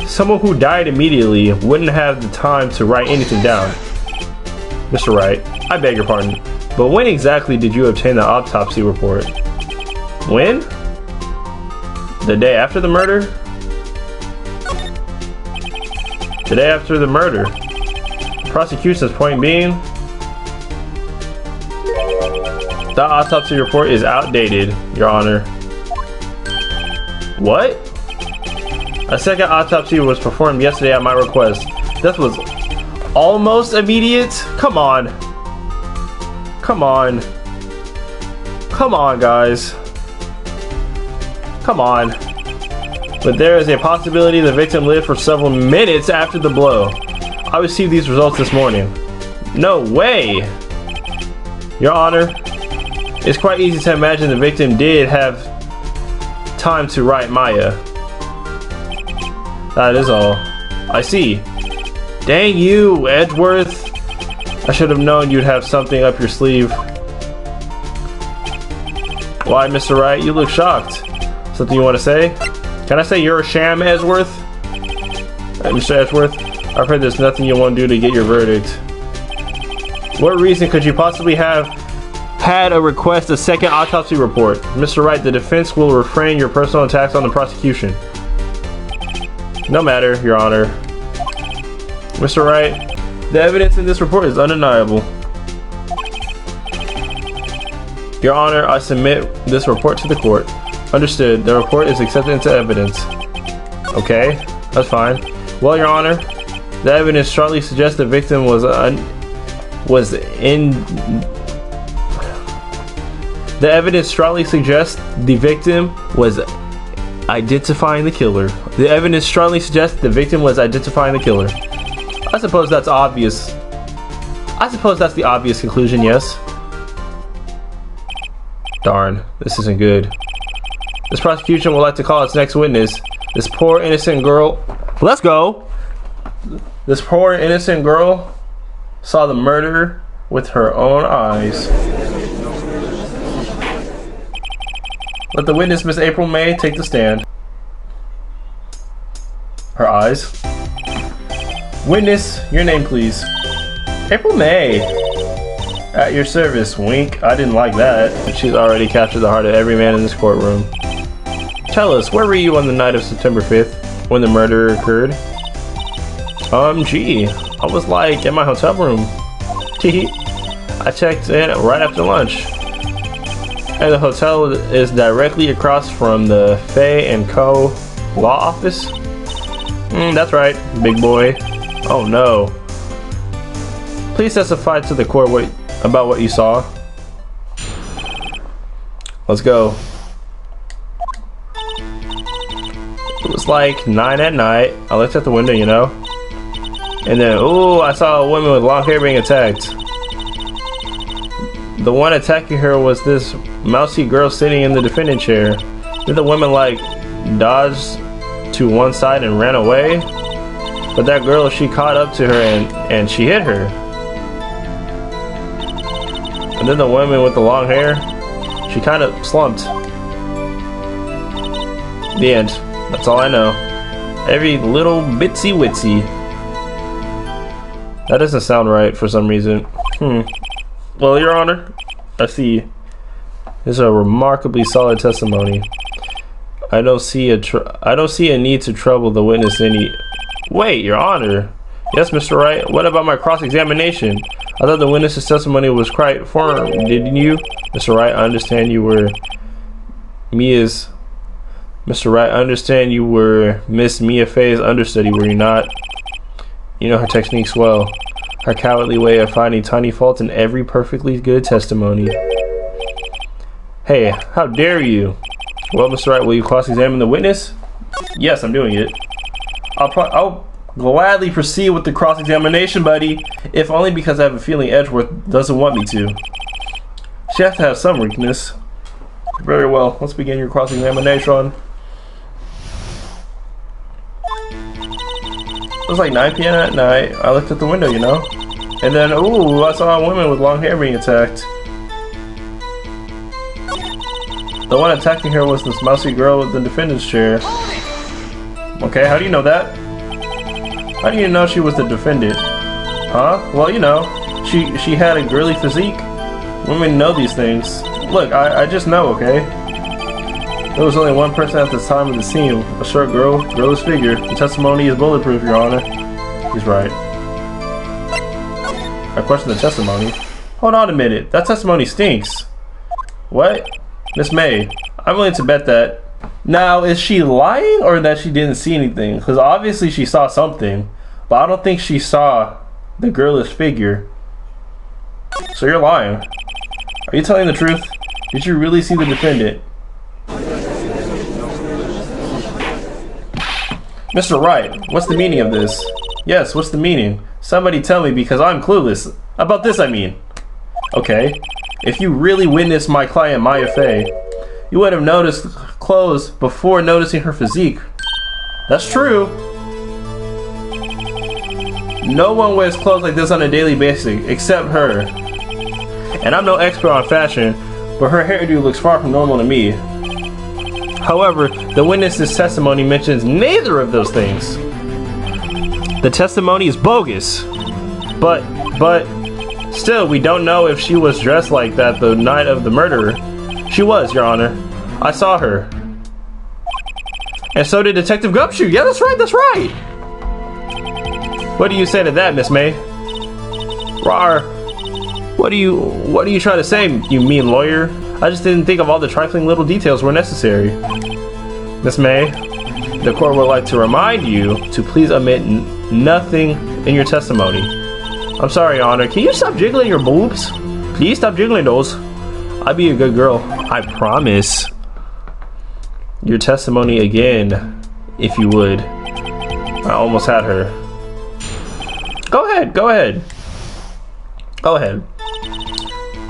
Someone who died immediately wouldn't have the time to write anything down. Mr. Wright, I beg your pardon, but when exactly did you obtain the autopsy report? When? The day after the murder? The day after the murder. The prosecution's point being, the autopsy report is outdated, Your Honor. What? A second autopsy was performed yesterday at my request. This was almost immediate? Come on. Come on. Come on, guys. Come on. But there is a possibility the victim lived for several minutes after the blow. I received these results this morning. No way! Your Honor, it's quite easy to imagine the victim did have time to write Maya. That is all. I see. Dang you, Edgeworth. I should have known you'd have something up your sleeve. Why, Mr. Wright, you look shocked. Something you want to say? Can I say you're a sham, Edgeworth? Mr. Edgeworth, I've heard there's nothing you won't do to get your verdict. What reason could you possibly have had a request a second autopsy report? Mr. Wright, the defense will refrain your personal attacks on the prosecution. No matter, Your Honor. Mr. Wright, the evidence in this report is undeniable. Your Honor, I submit this report to the court. Understood. The report is accepted into evidence. Okay, that's fine. Well, Your Honor, the evidence strongly suggests the victim was identifying the killer. The evidence strongly suggests the victim was identifying the killer. I suppose that's obvious. I suppose that's the obvious conclusion, yes. Darn, this isn't good. This prosecution would like to call its next witness. This poor innocent girl. Let's go! This poor innocent girl saw the murder with her own eyes. Let the witness, Miss April May, take the stand. Her eyes. Witness, your name please. April May. At your service, wink. I didn't like that. She's already captured the heart of every man in this courtroom. Tell us, where were you on the night of September 5th when the murder occurred? Gee, I was like in my hotel room. I checked in right after lunch. And the hotel is directly across from the Fay & Co. law office? That's right, big boy. Oh no. Please testify to the court about what you saw. Let's go. It was like 9 at night. I looked at the window, you know. And then, ooh, I saw a woman with long hair being attacked. The one attacking her was this mousy girl sitting in the defendant chair. Then the woman like dodged to one side and ran away. But that girl, she caught up to her and she hit her. And then the woman with the long hair, she kind of slumped. The end. That's all I know. Every little bitsy witsy. That doesn't sound right for some reason. Well, Your Honor, I see. This is a remarkably solid testimony. I don't see a need to trouble the witness any. Wait, Your Honor. Yes, Mr. Wright. What about my cross-examination? I thought the witness's testimony was quite firm, didn't you? Mr. Wright, I understand you were Mr. Wright, I understand you were Miss Mia Fey's understudy, were you not? You know her techniques well. Her cowardly way of finding tiny faults in every perfectly good testimony. Hey, how dare you? Well, Mr. Wright, will you cross-examine the witness? Yes, I'm doing it. I'll gladly proceed with the cross-examination, buddy, if only because I have a feeling Edgeworth doesn't want me to. She has to have some weakness. Very well, let's begin your cross-examination. It was like 9 p.m. at night. I looked at the window, you know? And then, ooh, I saw a woman with long hair being attacked. The one attacking her was this mousy girl with the defendant's chair. Okay, how do you know that? How do you know she was the defendant? Huh? Well, you know, she had a girly physique. Women know these things. Look, I just know, okay? There was only one person at the time of the scene, a short girl, girlish figure. The testimony is bulletproof, Your Honor. He's right. I question the testimony. Hold on a minute, that testimony stinks. What? Miss May, I'm willing to bet that. Now, is she lying or that she didn't see anything? Because obviously she saw something, but I don't think she saw the girlish figure. So you're lying. Are you telling the truth? Did you really see the defendant? Mr. Wright, what's the meaning of this? Yes, what's the meaning? Somebody tell me because I'm clueless. About this, I mean. Okay, if you really witnessed my client Maya Fey, you would have noticed clothes before noticing her physique. That's true. No one wears clothes like this on a daily basis except her. And I'm no expert on fashion, but her hairdo looks far from normal to me. However, the witness's testimony mentions neither of those things. The testimony is bogus. But still, we don't know if she was dressed like that the night of the murder. She was, Your Honor. I saw her. And so did Detective Gumshoe. Yeah, that's right, that's right. What do you say to that, Miss May? Rawr. What do you try to say, you mean lawyer? I just didn't think of all the trifling little details were necessary. Miss May, the court would like to remind you to please omit nothing in your testimony. I'm sorry, Your Honor. Can you stop jiggling your boobs? Please stop jiggling those. I'll be a good girl. I promise. Your testimony again, if you would. I almost had her. Go ahead, go ahead. Go ahead.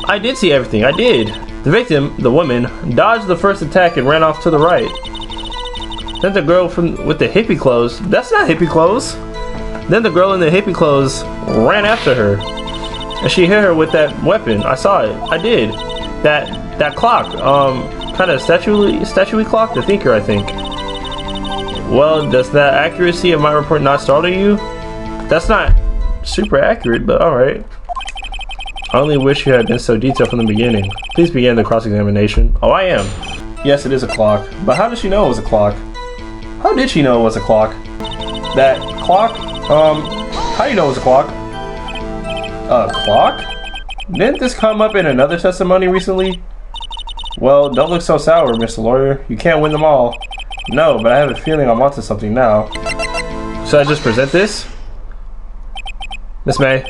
I did see everything, I did. The victim, the woman, dodged the first attack and ran off to the right. Then the girl with the hippie clothes, that's not hippie clothes. Then the girl in the hippie clothes ran after her. And she hit her with that weapon. I saw it, I did. That clock, kind of statuey clock, the thinker, I think. Well, does that accuracy of my report not startle you? That's not super accurate, but alright. I only wish you had been so detailed from the beginning. Please begin the cross-examination. Oh, I am. Yes, it is a clock. But how did she know it was a clock? How did she know it was a clock? That clock? How do you know it was a clock? A clock? Didn't this come up in another testimony recently? Well, don't look so sour, Mr. Lawyer. You can't win them all. No, but I have a feeling I'm onto something now. Should I just present this? Miss May,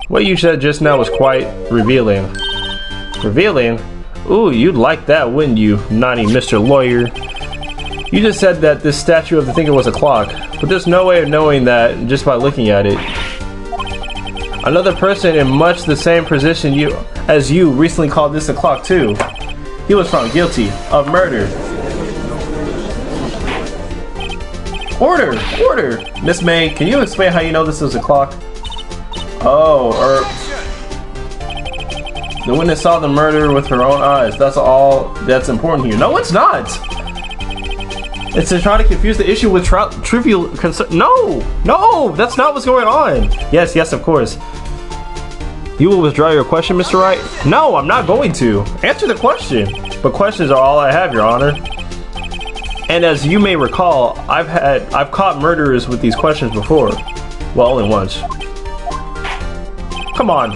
what you said just now was quite revealing. Revealing? Ooh, you'd like that, wouldn't you, naughty Mr. Lawyer? You just said that this statue of the thinker was a clock, but there's no way of knowing that just by looking at it. Another person in much the same position as you recently called this a clock too. He was found guilty of murder. Order! Order! Miss May, can you explain how you know this is a clock? Oh, the witness saw the murder with her own eyes. That's all that's important here. No, it's not! It's to try to confuse the issue with trivial concern. No! No! That's not what's going on! Yes, yes, of course. You will withdraw your question, Mr. Wright? No, I'm not going to. Answer the question. But questions are all I have, Your Honor. And as you may recall, I've caught murderers with these questions before. Well, only once. Come on.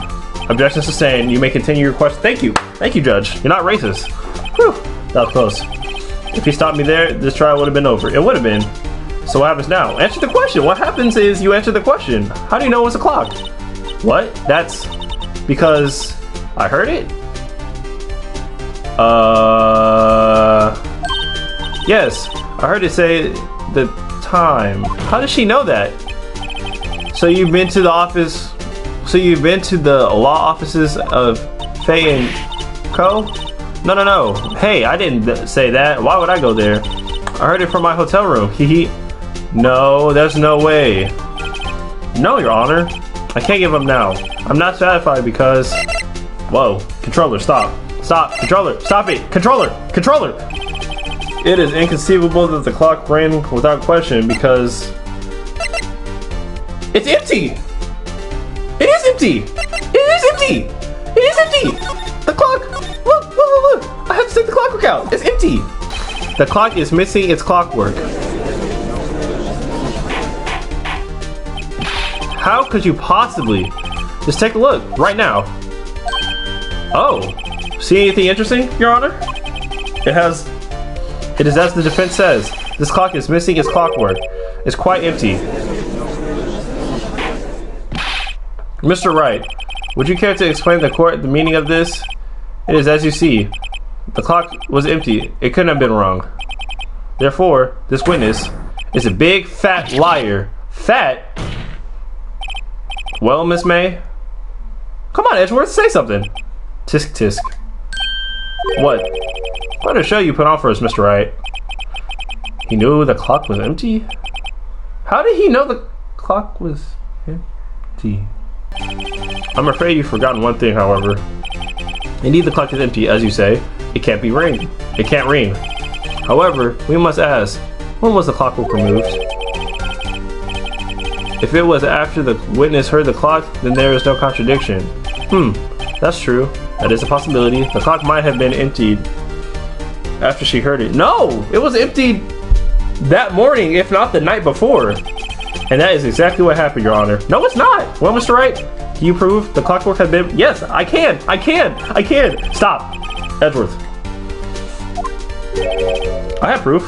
Objection sustained. You may continue your question. Thank you. Thank you, Judge. You're not racist. Whew. That was close. If you stopped me there, this trial would have been over. It would have been. So what happens now? Answer the question. What happens is you answer the question. How do you know it's a clock? What? That's because I heard it? Yes. I heard it say the time. How does she know that? So you've been to the office... So you've been to the law offices of Faye and Co? No, no, no. Hey, I didn't say that. Why would I go there? I heard it from my hotel room. Hee. No, there's no way. No, Your Honor. I can't give up now. I'm not satisfied because... Whoa. Controller, stop. Stop. Controller, stop it. Controller. Controller. It is inconceivable that the clock ran without question because... It's empty! It is empty! It is empty! It is empty! The clock! Look! I have to take the clockwork out! It's empty! The clock is missing its clockwork. How could you possibly? Just take a look, right now. Oh. See anything interesting, Your Honor? It is as the defense says. This clock is missing its clockwork. It's quite empty. Mr. Wright, would you care to explain to the court the meaning of this? It is as you see. The clock was empty. It couldn't have been wrong. Therefore, this witness is a big fat liar. Fat? Well, Miss May? Come on, Edgeworth, say something. Tisk tisk. What a show you put on for us, Mr. Wright. He knew the clock was empty? How did he know the clock was empty? I'm afraid you've forgotten one thing, however. Indeed, the clock is empty, as you say. It can't ring. However, we must ask, when was the clockwork removed? If it was after the witness heard the clock, then there is no contradiction. That's true. That is a possibility. The clock might have been emptied after she heard it. No! It was emptied that morning, if not the night before. And that is exactly what happened, Your Honor. No, it's not! Well, Mr. Wright, can you prove the clockwork had been... Yes, I can! Stop! Edgeworth. I have proof.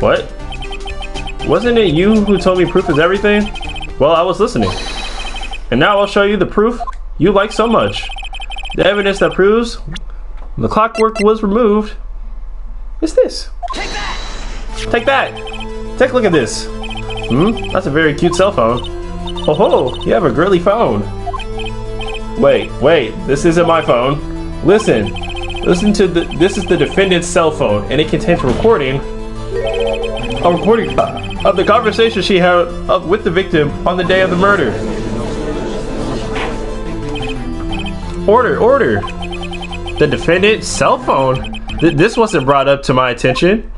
What? Wasn't it you who told me proof is everything? Well, I was listening. And now I'll show you the proof you like so much. The evidence that proves the clockwork was removed is this. Take that! Take a look at this. That's a very cute cell phone. Oh ho, you have a girly phone. Wait, this isn't my phone. Listen to this is the defendant's cell phone, and it contains a recording of the conversation she had with the victim on the day of the murder. Order. The defendant's cell phone? This wasn't brought up to my attention.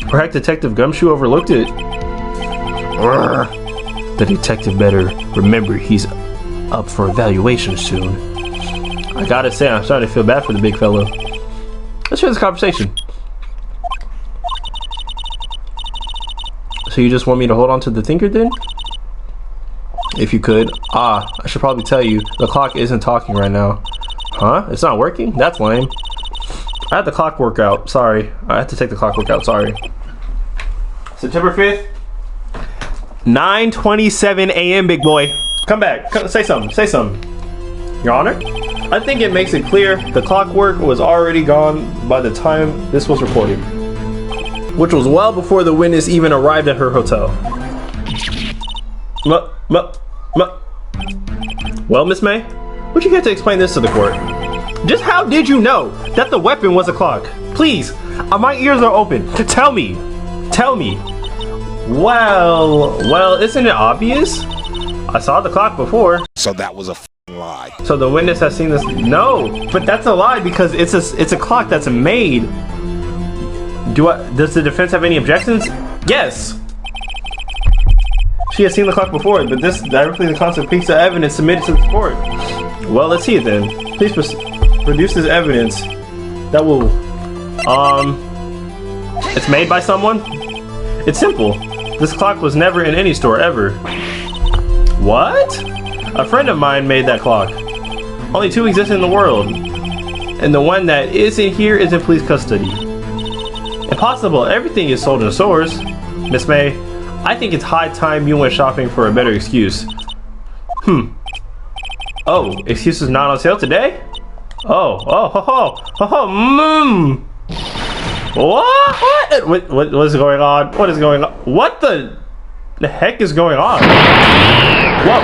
Perhaps Detective Gumshoe overlooked it. The detective better remember he's up for evaluation soon. I gotta say, I'm starting to feel bad for the big fellow. Let's hear this conversation. So you just want me to hold on to the thinker then? If you could. I should probably tell you, the clock isn't talking right now. Huh? It's not working? That's lame. I had the clockwork out. Sorry. I had to take the clockwork out. Sorry. September 5th. 9:27 a.m. big boy. Come back. Say something. Your Honor? I think it makes it clear the clockwork was already gone by the time this was recorded, which was well before the witness even arrived at her hotel. Well, Miss May, would you care to explain this to the court? Just how did you know that the weapon was a clock? Please, my ears are open. Tell me. Well, isn't it obvious? I saw the clock before. So that was a lie. So the witness has seen this. No, but that's a lie because it's a clock that's made. Does the defense have any objections? Yes. She has seen the clock before, but this directly constitutes a piece of evidence submitted to the court. Well, let's see it then. Please produce this evidence that will, it's made by someone? It's simple. This clock was never in any store ever. What? A friend of mine made that clock. Only 2 exist in the world. And the one that isn't here is in police custody. Impossible. Everything is sold in stores. Miss May, I think it's high time you went shopping for a better excuse. Oh, excuse is not on sale today? What is going on? What is going on? What the heck is going on? Whoa.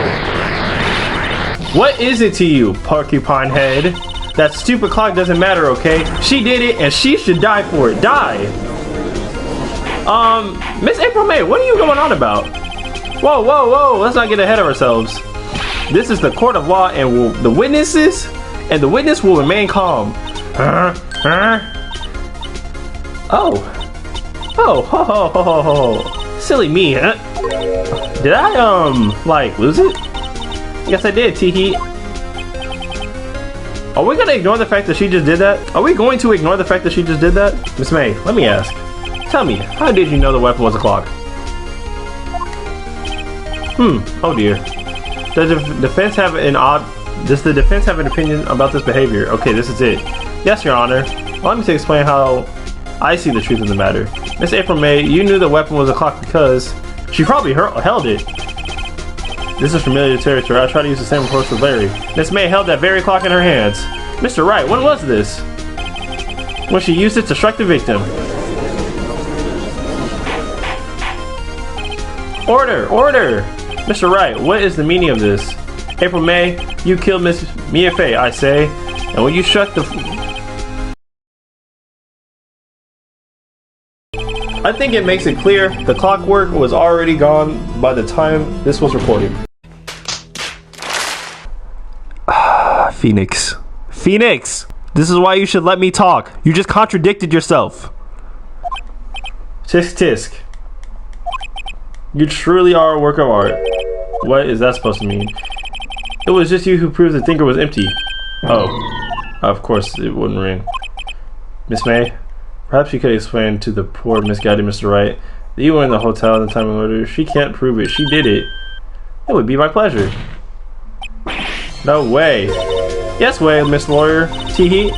What is it to you, porcupine head? That stupid clock doesn't matter, okay? She did it and she should die for it. Die. Miss April May, what are you going on about? Whoa, let's not get ahead of ourselves. This is the court of law and the witness will remain calm. Silly me, huh? Did I, like, lose it? Yes, I did, teehee. Are we gonna ignore the fact that she just did that? Miss May, let me ask. Tell me, how did you know the weapon was a clock? Oh dear. Does the defense have an opinion about this behavior? Okay, this is it. Yes, Your Honor. Allow me to explain how I see the truth of the matter. Miss April May, you knew the weapon was a clock because she probably held it. This is familiar territory. I'll try to use the same approach with Larry. Miss May held that very clock in her hands. Mr. Wright, when was this? When she used it to strike the victim. Order! Mr. Wright, what is the meaning of this? April May, you killed Miss Mia Fey, I say, And when you struck the... I think it makes it clear the clockwork was already gone by the time this was recorded. Phoenix. Phoenix! This is why you should let me talk. You just contradicted yourself. Tisk tisk. You truly are a work of art. What is that supposed to mean? It was just you who proved the thinker was empty. Oh. Of course it wouldn't ring. Miss May, perhaps you could explain to the poor misguided Mr. Wright that you were in the hotel at the time of murder. She can't prove it. She did it. It would be my pleasure. No way. Yes way, Miss Lawyer. Tee-hee.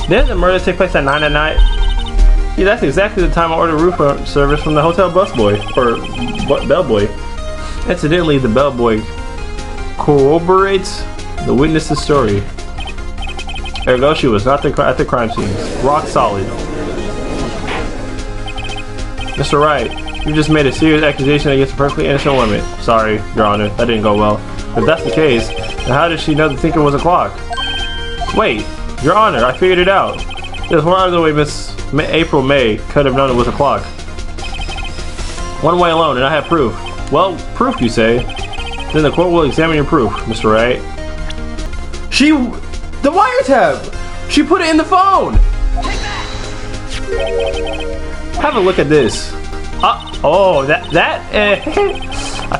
Didn't the murder take place at 9 at night? Yeah, that's exactly the time I ordered roof service from the hotel busboy, or bellboy. Incidentally, the bellboy corroborates the witness's story. Ergo, she was not at the crime scene. Rock solid. Mr. Wright, you just made a serious accusation against a perfectly innocent woman. Sorry, Your Honor, that didn't go well. If that's the case, then how did she know the thinker was a clock? Wait, Your Honor, I figured it out. There's one other way Miss April May could have known it was a clock. One way alone, and I have proof. Well, proof, you say? Then the court will examine your proof, Mr. Wright. The wiretap! She put it in the phone! Have a look at this. I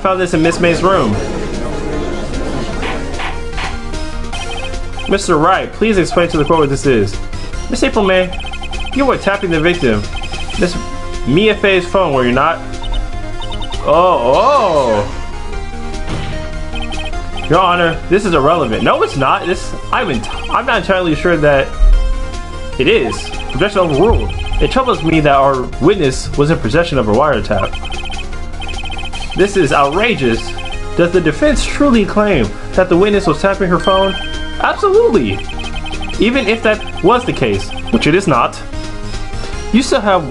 found this in Miss May's room. Mr. Wright, please explain to the court what this is. Miss April May, you were tapping the victim. Miss Mia Faye's phone, were you not? Oh. Your Honor, this is irrelevant. No, it's not. I'm not entirely sure that it is. Objection overruled. It troubles me that our witness was in possession of a wiretap. This is outrageous. Does the defense truly claim that the witness was tapping her phone? Absolutely. Even if that was the case, which it is not, you still have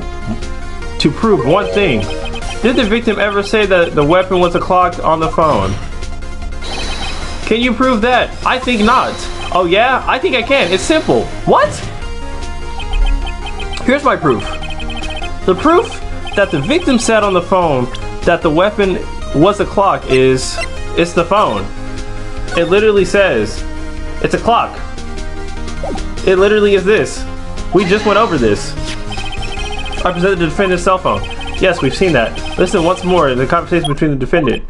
to prove one thing. Did the victim ever say that the weapon was a clock on the phone? Can you prove that? I think not. Oh yeah? I think I can. It's simple. What? Here's my proof. The proof that the victim said on the phone that the weapon was a clock it's the phone. It literally says, it's a clock. It literally is this. We just went over this. I presented the defendant's cell phone. Yes, we've seen that. Listen once more, the conversation between the defendant.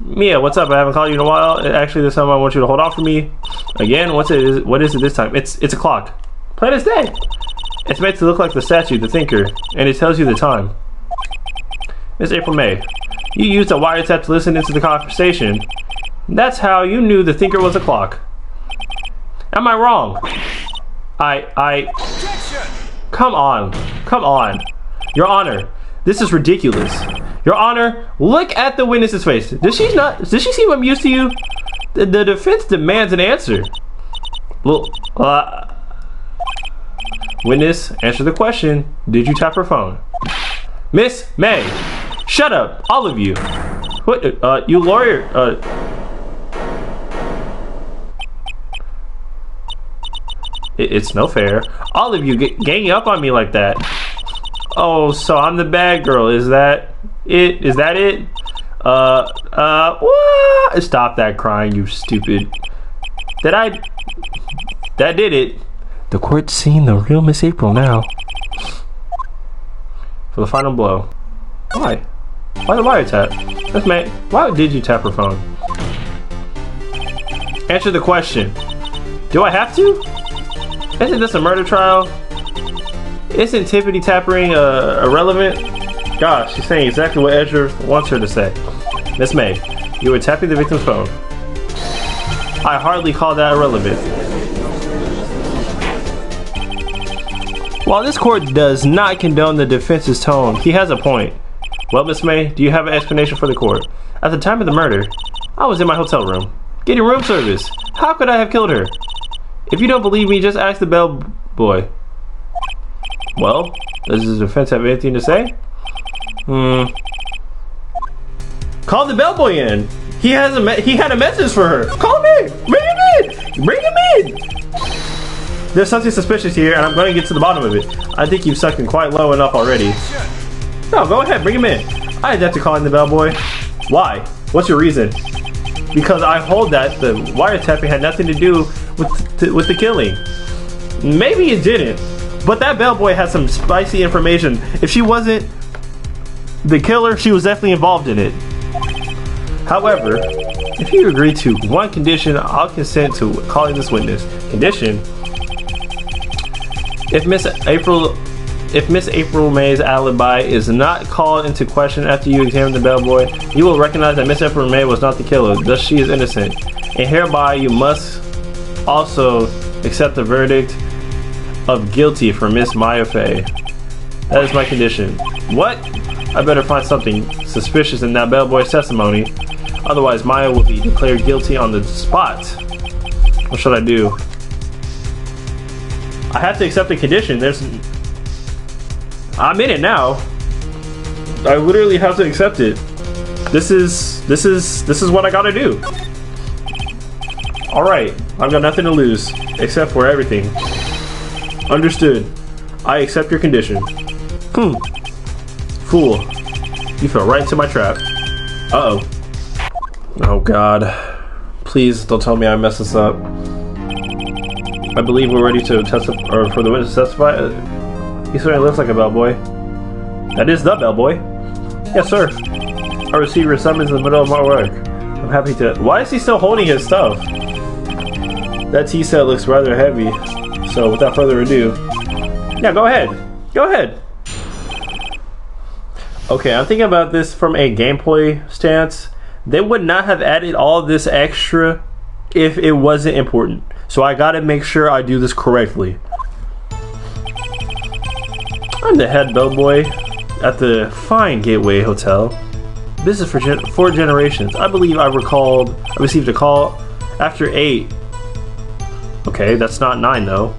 Mia, what's up? I haven't called you in a while. Actually, this time I want you to hold off for me. Again, what is it this time? It's a clock. Plain as day. It's meant to look like the statue, the thinker, and it tells you the time. Miss April May, you used a wiretap to listen into the conversation. That's how you knew the thinker was a clock. Am I wrong? Come on. Your Honor, this is ridiculous. Your Honor, look at the witness's face. Does she seem amused to you? The defense demands an answer. Well, witness, answer the question. Did you tap her phone? Miss May, shut up, all of you. What, you lawyer, It's no fair. All of you ganging up on me like that. Oh, so I'm the bad girl. Is that it? Is that it? What? Stop that crying, you stupid. That did it. The court's seeing the real Miss April now. For the final blow. Why? Why the wiretap? Miss May, why did you tap her phone? Answer the question. Do I have to? Isn't this a murder trial? Isn't tippity tappering irrelevant? Gosh, she's saying exactly what Edgeworth wants her to say. Miss May, you were tapping the victim's phone. I hardly call that irrelevant. While this court does not condone the defense's tone, he has a point. Well, Miss May, do you have an explanation for the court? At the time of the murder, I was in my hotel room, getting room service. How could I have killed her? If you don't believe me, just ask the bellboy. Well, does the defense have anything to say? Call the bellboy in. He had a message for her. Call him in. Bring him in. Bring him in. There's something suspicious here, and I'm going to get to the bottom of it. I think you've sucked him quite low enough already. No, go ahead, bring him in. I adapt to calling the bellboy. Why? What's your reason? Because I hold that the wiretapping had nothing to do with the killing. Maybe it didn't, but that bellboy had some spicy information. If she wasn't the killer, she was definitely involved in it. However, if you agree to one condition, I'll consent to calling this witness. Condition: if Miss April May's alibi is not called into question after you examine the bellboy, you will recognize that Miss April May was not the killer, thus she is innocent. And hereby you must also accept the verdict of guilty for Miss Maya Fay. That is my condition. What? I better find something suspicious in that bellboy's testimony. Otherwise, Maya will be declared guilty on the spot. What should I do? I have to accept the condition. I'm in it now. I literally have to accept it. This is what I gotta do. Alright, I've got nothing to lose, except for everything. Understood. I accept your condition. Fool. You fell right into my trap. Uh-oh. Oh god. Please don't tell me I messed this up. I believe we're ready to testify, or for the witness to testify. He certainly looks like a bellboy. That is the bellboy. Yes, sir. I received your summons in the middle of my work. I'm happy to. Why is he still holding his stuff? That tea set looks rather heavy. So, without further ado, yeah, go ahead. Go ahead. Okay, I'm thinking about this from a gameplay stance. They would not have added all this extra if it wasn't important. So I gotta make sure I do this correctly. I'm the head bellboy at the fine Gateway Hotel. This is for 4 generations. I believe I received a call after 8. Okay, that's not 9 though.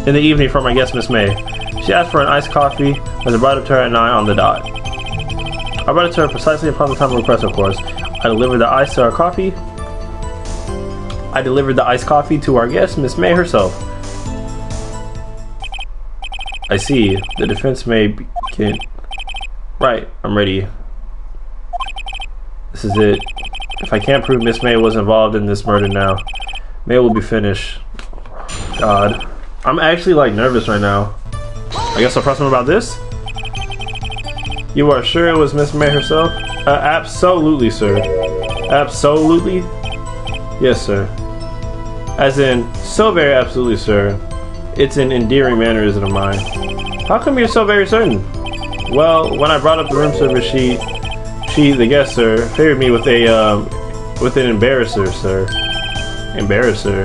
In the evening from my guest, Miss May. She asked for an iced coffee and I brought it to her at 9 on the dot. I brought it to her precisely upon the time of request, of course. I delivered the iced coffee to our guest, Miss May herself. I see. The defense may begin. Right, I'm ready. This is it. If I can't prove Miss May was involved in this murder now, May will be finished. God. I'm actually like nervous right now. I guess I'll press him about this? You are sure it was Miss May herself? Absolutely, sir. Absolutely? Yes, sir. As in, so very absolutely, sir. It's an endearing mannerism of mine. How come you're so very certain? Well, when I brought up the room service, she, the guest, sir, favored me with an embarrasser, sir. Embarrasser.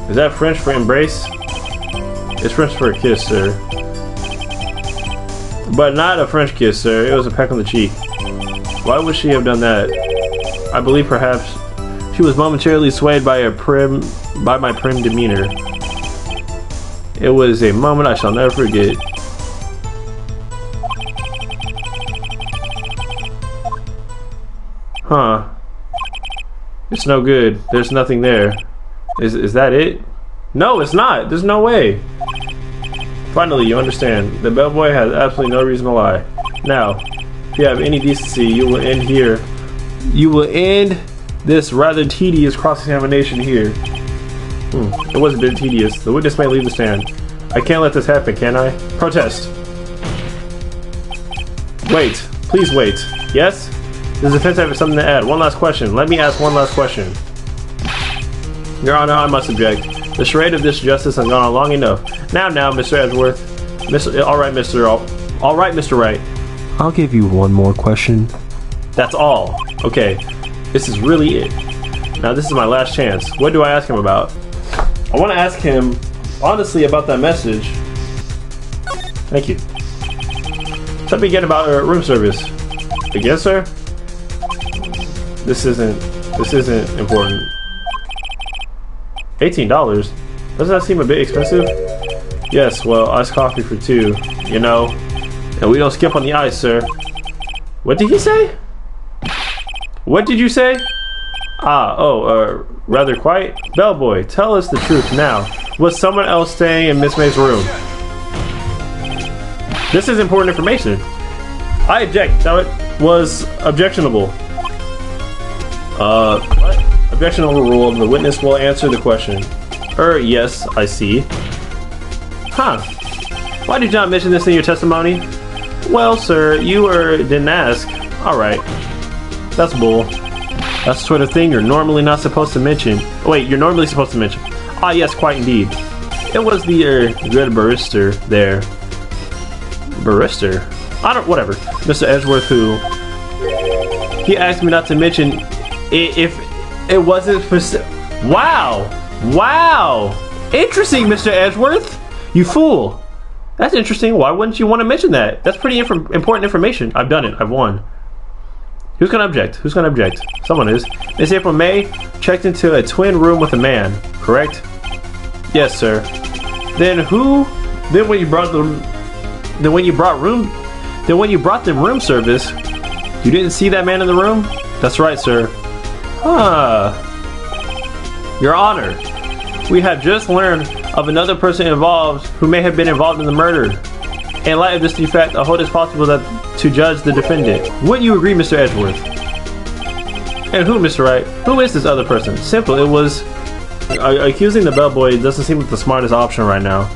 Is that French for embrace? It's French for a kiss, sir. But not a French kiss, sir. It was a peck on the cheek. Why would she have done that? I believe perhaps she was momentarily swayed by my prim demeanor. It was a moment I shall never forget. Huh. It's no good. There's nothing there. Is that it? No, it's not. There's no way. Finally, you understand. The bellboy has absolutely no reason to lie. Now, if you have any decency, you will end here. You will end this rather tedious cross-examination here. It was a bit tedious. The witness may leave the stand. I can't let this happen, can I? Protest. Wait. Please wait. Yes? Does the defense have something to add? One last question. Let me ask one last question. Your Honor, I must object. The charade of this justice has gone on long enough. Now, Mr. Edgeworth. All right, Mr. Wright. I'll give you one more question. That's all. Okay. This is really it. Now, this is my last chance. What do I ask him about? I want to ask him, honestly, about that message. Thank you. Let me get about room service. Again, sir? This isn't important. $18? Doesn't that seem a bit expensive? Yes, well, iced coffee for 2, you know. And we don't skip on the ice, sir. What did he say? What did you say? Rather quiet? Bellboy, tell us the truth now. Was someone else staying in Miss May's room? This is important information. I object. That was objectionable. What? Objectionable rule. The witness will answer the question. Yes, I see. Huh. Why did you not mention this in your testimony? Well, sir, didn't ask. Alright. That's bull. That's the sort of thing you're normally not supposed to mention. Wait, you're normally supposed to mention. Ah, yes, quite indeed. It was the, good barrister there. Barrister? Whatever. Mr. Edgeworth, who... He asked me not to mention if it wasn't specific. Wow! Wow! Interesting, Mr. Edgeworth! You fool! That's interesting. Why wouldn't you want to mention that? That's pretty important information. I've done it. I've won. Who's gonna object? Who's gonna object? Someone is. Miss April May checked into a twin room with a man, correct? Yes, sir. Then when you brought them room service, you didn't see that man in the room? That's right, sir. Your Honor, we have just learned of another person involved who may have been involved in the murder. In light of this defect, I hold it possible to judge the defendant. Wouldn't you agree, Mr. Edgeworth? And who, Mr. Wright? Who is this other person? Simple, it was... accusing the bellboy doesn't seem like the smartest option right now.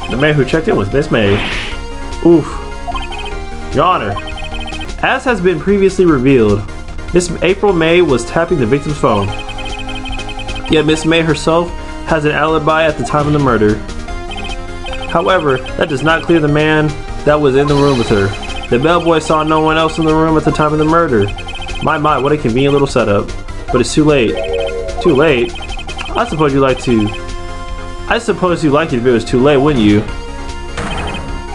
The man who checked in was Miss May. Oof. Your Honor, as has been previously revealed, Miss April May was tapping the victim's phone. Yet Miss May herself has an alibi at the time of the murder. However, that does not clear the man that was in the room with her. The bellboy saw no one else in the room at the time of the murder. My, what a convenient little setup. But it's too late. Too late? I suppose you liked it if it was too late, wouldn't you?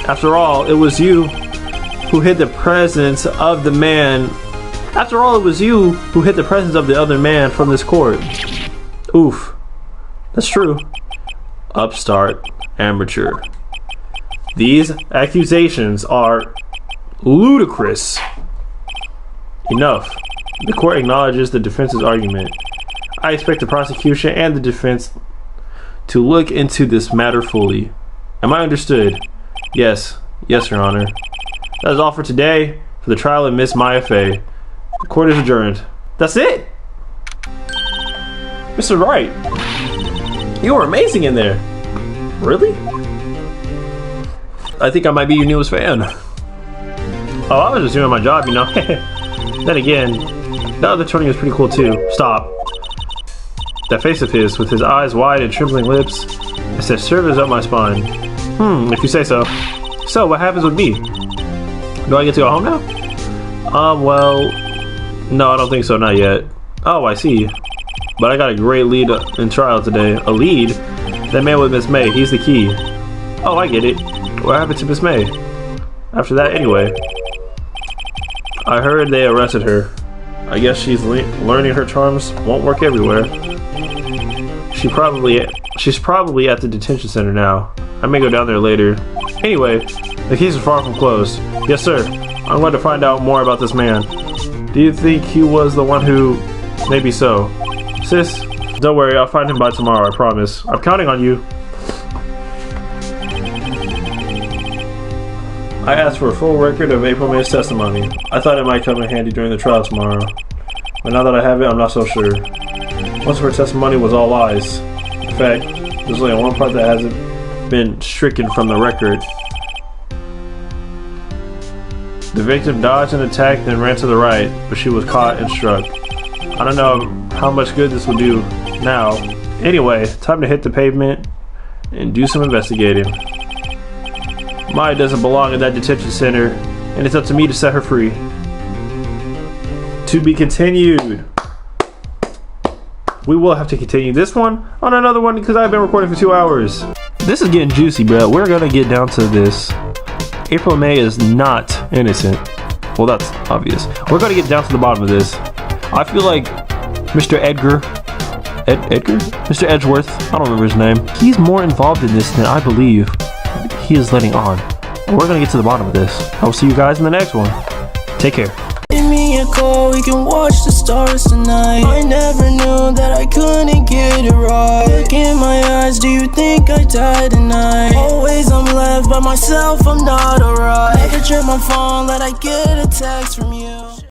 After all, it was you who hid the presence of the man. After all, it was you who hid the presence of the other man from this court. Oof. That's true. Upstart. Amateur. These accusations are ludicrous. Enough. The court acknowledges the defense's argument. I expect the prosecution and the defense to look into this matter fully. Am I understood? Yes. Yes, Your Honor. That is all for today for the trial of Miss Maya Fey. The court is adjourned. That's it? Mr. Wright, you were amazing in there. Really? I think I might be your newest fan. Oh, I was just doing my job, you know. Then again, the other Tony was pretty cool too. Stop. That face of his, with his eyes wide and trembling lips, it says shivers up my spine. If you say so. So, what happens with me? Do I get to go home now? Well, no, I don't think so, not yet. Oh, I see. But I got a great lead in trial today. A lead? That man with Miss May, he's the key. Oh, I get it. What happened to Miss May? After that, anyway. I heard they arrested her. I guess she's learning her charms won't work everywhere. She's probably at the detention center now. I may go down there later. Anyway, the case is far from closed. Yes, sir. I'm going to find out more about this man. Do you think he was the one who... Maybe so. Sis, don't worry, I'll find him by tomorrow, I promise. I'm counting on you. I asked for a full record of April May's testimony. I thought it might come in handy during the trial tomorrow. But now that I have it, I'm not so sure. Most of her testimony was all lies. In fact, there's only one part that hasn't been stricken from the record. The victim dodged an attack, then ran to the right, but she was caught and struck. I don't know how much good this will do now. Anyway, time to hit the pavement and do some investigating. Maya doesn't belong in that detention center, and it's up to me to set her free. To be continued. We will have to continue this one on another one because I've been recording for 2 hours. This is getting juicy, bro. We're gonna get down to this. April May is not innocent. Well, that's obvious. We're gonna get down to the bottom of this. I feel like Mr. Mr. Edgeworth, I don't remember his name. He's more involved in this than I believe he is letting on. And we're gonna get to the bottom of this. I will see you guys in the next one. Take care. a call, we can watch the stars tonight. I never knew that I couldn't get it right. Look in my eyes, do you think I died tonight? Always I'm left by myself, I'm not alright. Never check my phone, let I get a text from you.